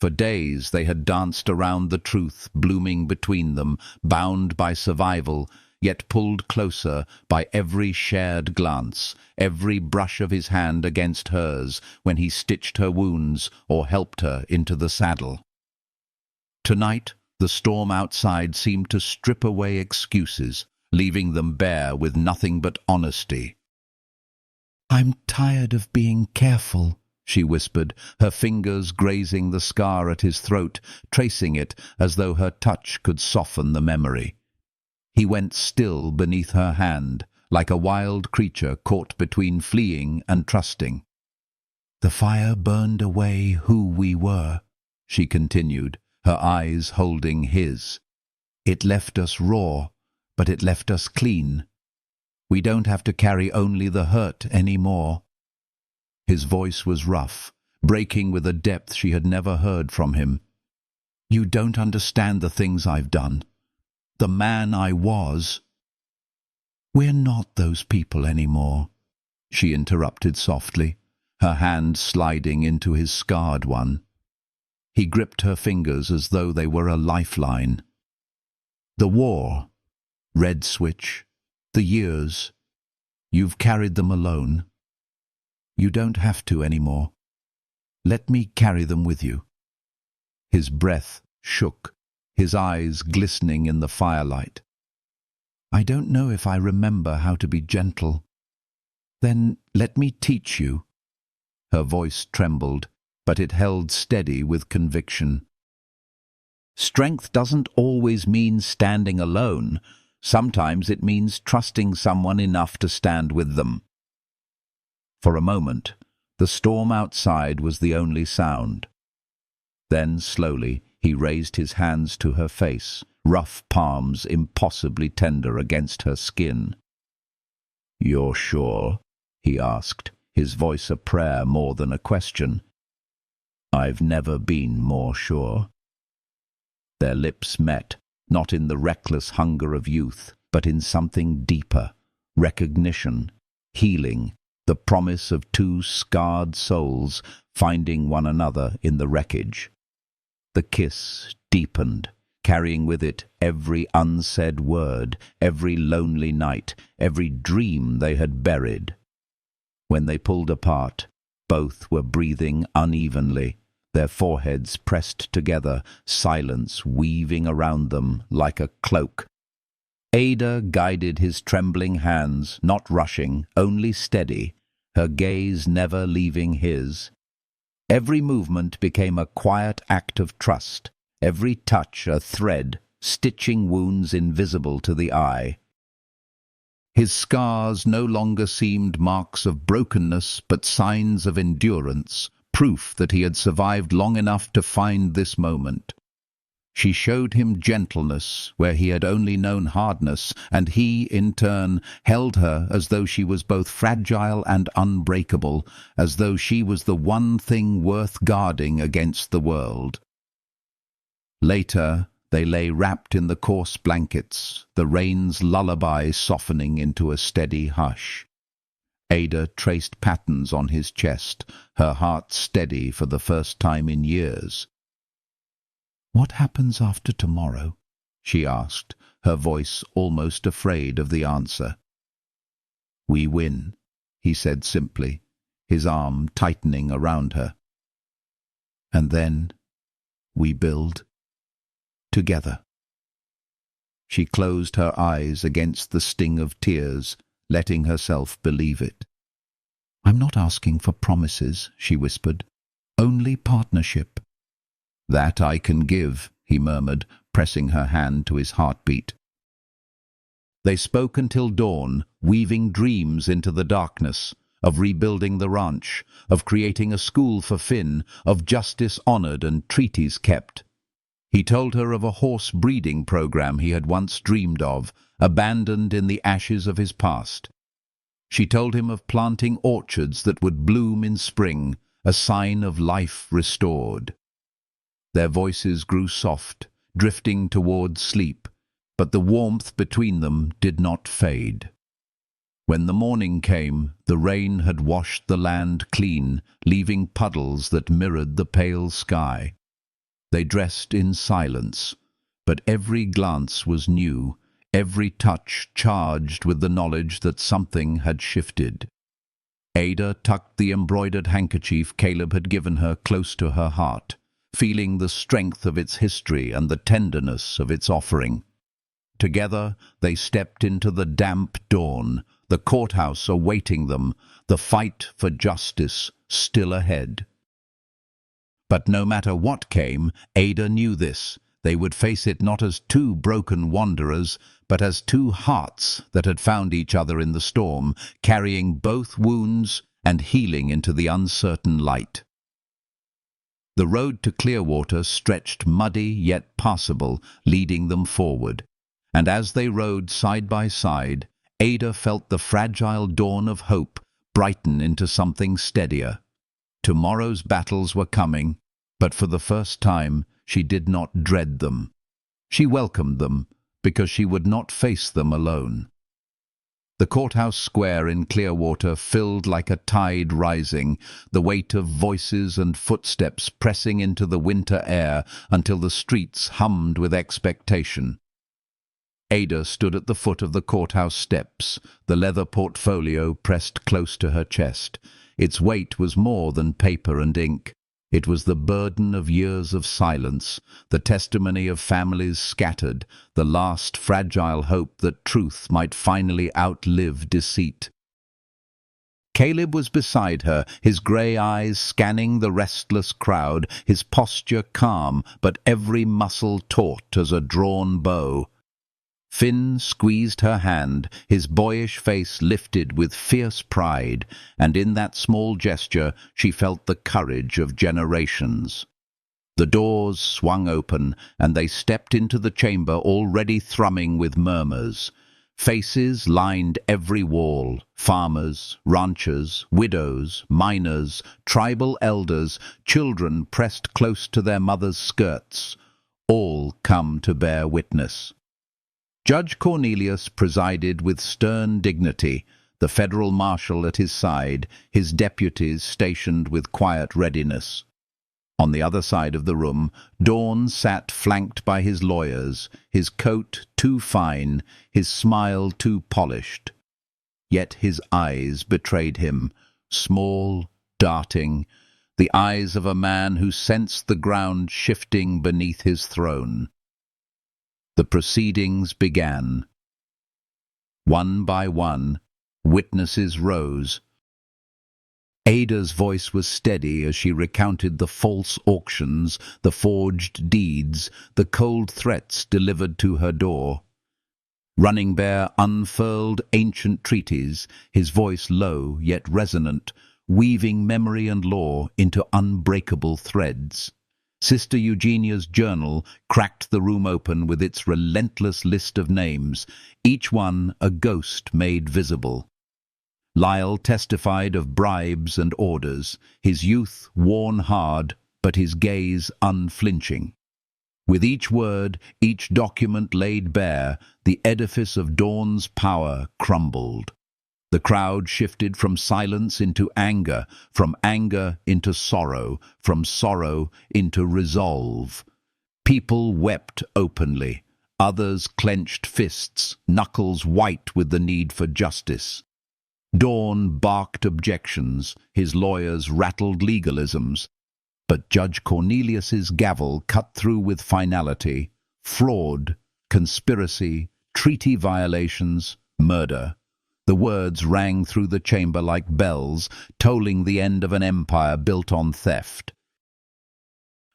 For days they had danced around the truth blooming between them, bound by survival, yet pulled closer by every shared glance, every brush of his hand against hers when he stitched her wounds or helped her into the saddle. Tonight, the storm outside seemed to strip away excuses, leaving them bare with nothing but honesty. "I'm tired of being careful," she whispered, her fingers grazing the scar at his throat, tracing it as though her touch could soften the memory. He went still beneath her hand, like a wild creature caught between fleeing and trusting. "The fire burned away who we were," she continued, her eyes holding his. "It left us raw, but it left us clean. We don't have to carry only the hurt anymore." His voice was rough, breaking with a depth she had never heard from him. "You don't understand the things I've done. The man I was." "We're not those people anymore," she interrupted softly, her hand sliding into his scarred one. He gripped her fingers as though they were a lifeline. "The war, red switch, The years. You've carried them alone. You don't have to anymore. Let me carry them with you." His breath shook, his eyes glistening in the firelight. "I don't know if I remember how to be gentle." "Then let me teach you." Her voice trembled, but it held steady with conviction. "Strength doesn't always mean standing alone. Sometimes it means trusting someone enough to stand with them." For a moment, the storm outside was the only sound. Then, slowly, he raised his hands to her face, rough palms impossibly tender against her skin. "You're sure?" he asked, his voice a prayer more than a question. "I've never been more sure." Their lips met, not in the reckless hunger of youth, but in something deeper: recognition, healing, the promise of two scarred souls finding one another in the wreckage. The kiss deepened, carrying with it every unsaid word, every lonely night, every dream they had buried. When they pulled apart, both were breathing unevenly, their foreheads pressed together, silence weaving around them like a cloak. Ada guided his trembling hands, not rushing, only steady, her gaze never leaving his. Every movement became a quiet act of trust, every touch a thread, stitching wounds invisible to the eye. His scars no longer seemed marks of brokenness, but signs of endurance, proof that he had survived long enough to find this moment. She showed him gentleness where he had only known hardness, and he, in turn, held her as though she was both fragile and unbreakable, as though she was the one thing worth guarding against the world. Later, they lay wrapped in the coarse blankets, the rain's lullaby softening into a steady hush. Ada traced patterns on his chest, her heart steady for the first time in years. "What happens after tomorrow?" she asked, her voice almost afraid of the answer. "We win," he said simply, his arm tightening around her. "And then we build together." She closed her eyes against the sting of tears, letting herself believe it. "I'm not asking for promises," she whispered. "Only partnership." "That I can give," he murmured, pressing her hand to his heartbeat. They spoke until dawn, weaving dreams into the darkness, of rebuilding the ranch, of creating a school for Finn, of justice honored and treaties kept. He told her of a horse breeding program he had once dreamed of, abandoned in the ashes of his past. She told him of planting orchards that would bloom in spring, a sign of life restored. Their voices grew soft, drifting toward sleep, but the warmth between them did not fade. When the morning came, the rain had washed the land clean, leaving puddles that mirrored the pale sky. They dressed in silence, but every glance was new, every touch charged with the knowledge that something had shifted. Ada tucked the embroidered handkerchief Caleb had given her close to her heart, feeling the strength of its history and the tenderness of its offering. Together they stepped into the damp dawn, the courthouse awaiting them, the fight for justice still ahead. But no matter what came, Ada knew this. They would face it not as two broken wanderers, but as two hearts that had found each other in the storm, carrying both wounds and healing into the uncertain light. The road to Clearwater stretched muddy yet passable, leading them forward. And as they rode side by side, Ada felt the fragile dawn of hope brighten into something steadier. Tomorrow's battles were coming, but for the first time she did not dread them. She welcomed them, because she would not face them alone. The courthouse square in Clearwater filled like a tide rising, the weight of voices and footsteps pressing into the winter air until the streets hummed with expectation. Ada stood at the foot of the courthouse steps, the leather portfolio pressed close to her chest. Its weight was more than paper and ink. It was the burden of years of silence, the testimony of families scattered, the last fragile hope that truth might finally outlive deceit. Caleb was beside her, his grey eyes scanning the restless crowd, his posture calm, but every muscle taut as a drawn bow. Finn squeezed her hand, his boyish face lifted with fierce pride, and in that small gesture she felt the courage of generations. The doors swung open, and they stepped into the chamber already thrumming with murmurs. Faces lined every wall, farmers, ranchers, widows, miners, tribal elders, children pressed close to their mothers' skirts, all come to bear witness. Judge Cornelius presided with stern dignity, the federal marshal at his side, his deputies stationed with quiet readiness. On the other side of the room, Dawn sat flanked by his lawyers, his coat too fine, his smile too polished. Yet his eyes betrayed him, small, darting, the eyes of a man who sensed the ground shifting beneath his throne. The proceedings began. One by one, witnesses rose. Ada's voice was steady as she recounted the false auctions, the forged deeds, the cold threats delivered to her door. Running Bear unfurled ancient treaties, his voice low yet resonant, weaving memory and law into unbreakable threads. Sister Eugenia's journal cracked the room open with its relentless list of names, each one a ghost made visible. Lyle testified of bribes and orders, his youth worn hard, but his gaze unflinching. With each word, each document laid bare, the edifice of Dawn's power crumbled. The crowd shifted from silence into anger, from anger into sorrow, from sorrow into resolve. People wept openly, others clenched fists, knuckles white with the need for justice. Dawn barked objections, his lawyers rattled legalisms, but Judge Cornelius's gavel cut through with finality: fraud, conspiracy, treaty violations, murder. The words rang through the chamber like bells, tolling the end of an empire built on theft.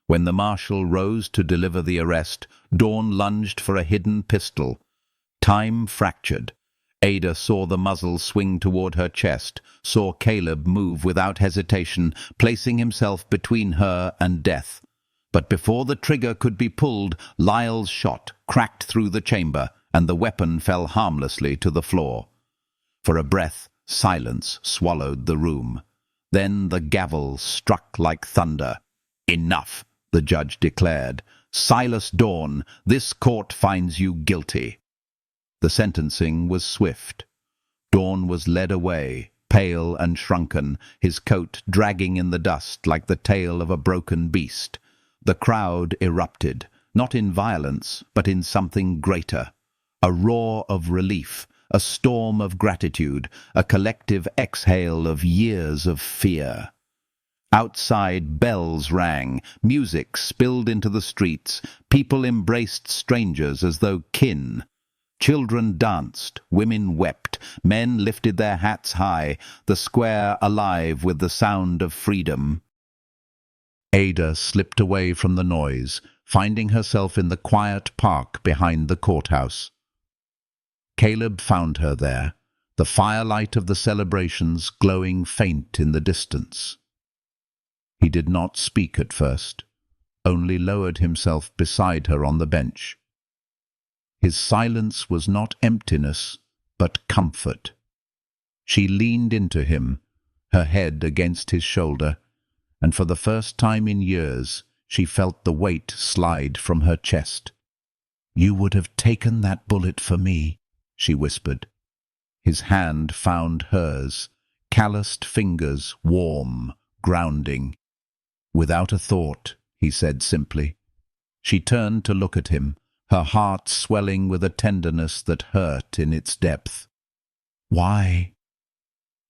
When the marshal rose to deliver the arrest, Dawn lunged for a hidden pistol. Time fractured. Ada saw the muzzle swing toward her chest, saw Caleb move without hesitation, placing himself between her and death. But before the trigger could be pulled, Lyle's shot cracked through the chamber, and the weapon fell harmlessly to the floor. For a breath, silence swallowed the room. Then the gavel struck like thunder. "Enough," the judge declared. "Silas Dawn, this court finds you guilty." The sentencing was swift. Dawn was led away, pale and shrunken, his coat dragging in the dust like the tail of a broken beast. The crowd erupted, not in violence, but in something greater. A roar of relief, a storm of gratitude, a collective exhale of years of fear. Outside, bells rang, music spilled into the streets, people embraced strangers as though kin. Children danced, women wept, men lifted their hats high, the square alive with the sound of freedom. Ada slipped away from the noise, finding herself in the quiet park behind the courthouse. Caleb found her there, the firelight of the celebrations glowing faint in the distance. He did not speak at first, only lowered himself beside her on the bench. His silence was not emptiness, but comfort. She leaned into him, her head against his shoulder, and for the first time in years she felt the weight slide from her chest. "You would have taken that bullet for me," she whispered. His hand found hers, calloused fingers warm, grounding. "Without a thought," he said simply. She turned to look at him, her heart swelling with a tenderness that hurt in its depth. "Why?"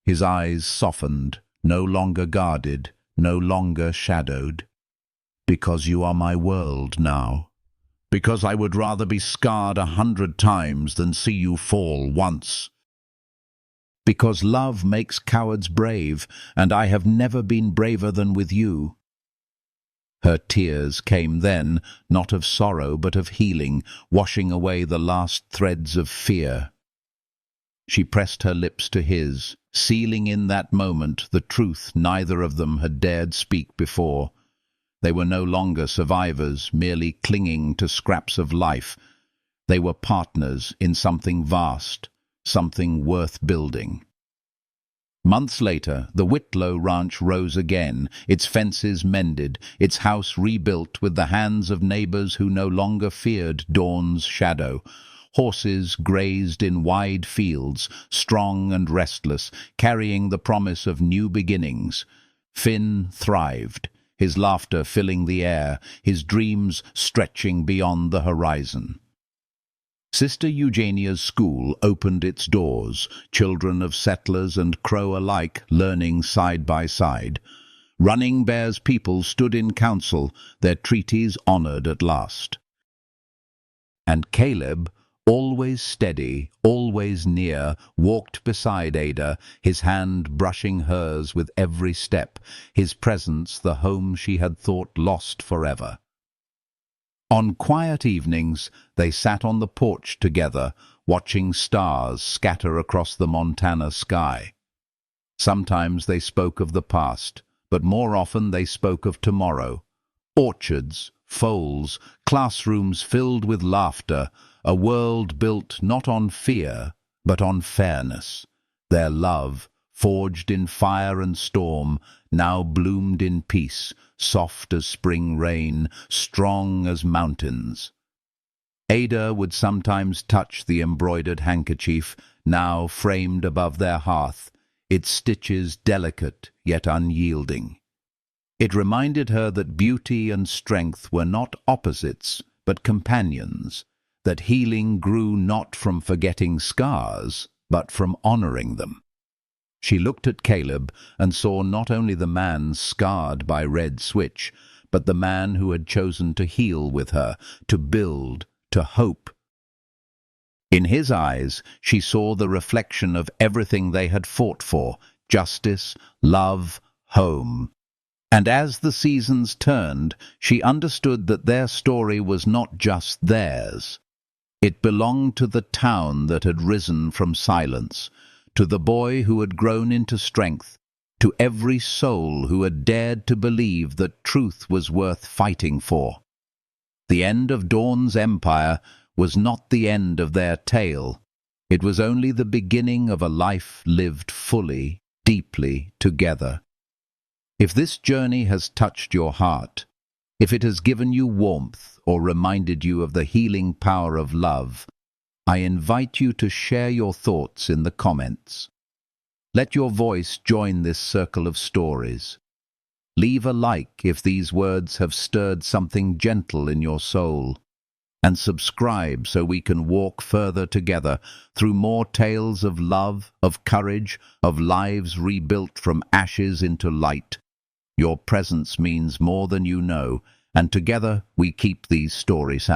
His eyes softened, no longer guarded, no longer shadowed. "Because you are my world now. Because I would rather be scarred 100 times than see you fall once. Because love makes cowards brave, and I have never been braver than with you." Her tears came then, not of sorrow but of healing, washing away the last threads of fear. She pressed her lips to his, sealing in that moment the truth neither of them had dared speak before. They were no longer survivors, merely clinging to scraps of life. They were partners in something vast, something worth building. Months later, the Whitlow ranch rose again, its fences mended, its house rebuilt with the hands of neighbors who no longer feared dawn's shadow. Horses grazed in wide fields, strong and restless, carrying the promise of new beginnings. Finn thrived, his laughter filling the air, his dreams stretching beyond the horizon. Sister Eugenia's school opened its doors, children of settlers and Crow alike learning side by side. Running Bear's people stood in council, their treaties honored at last. And Caleb, always steady, always near, walked beside Ada, his hand brushing hers with every step, his presence the home she had thought lost forever. On quiet evenings, they sat on the porch together, watching stars scatter across the Montana sky. Sometimes they spoke of the past, but more often they spoke of tomorrow. Orchards, foals, classrooms filled with laughter, a world built not on fear, but on fairness. Their love, forged in fire and storm, now bloomed in peace, soft as spring rain, strong as mountains. Ada would sometimes touch the embroidered handkerchief, now framed above their hearth, its stitches delicate yet unyielding. It reminded her that beauty and strength were not opposites, but companions, that healing grew not from forgetting scars, but from honoring them. She looked at Caleb and saw not only the man scarred by Red Switch, but the man who had chosen to heal with her, to build, to hope. In his eyes, she saw the reflection of everything they had fought for: justice, love, home. And as the seasons turned, she understood that their story was not just theirs. It belonged to the town that had risen from silence, to the boy who had grown into strength, to every soul who had dared to believe that truth was worth fighting for. The end of Dawn's empire was not the end of their tale. It was only the beginning of a life lived fully, deeply together. If this journey has touched your heart, if it has given you warmth or reminded you of the healing power of love, I invite you to share your thoughts in the comments. Let your voice join this circle of stories. Leave a like if these words have stirred something gentle in your soul, and subscribe so we can walk further together through more tales of love, of courage, of lives rebuilt from ashes into light. Your presence means more than you know, and together we keep these stories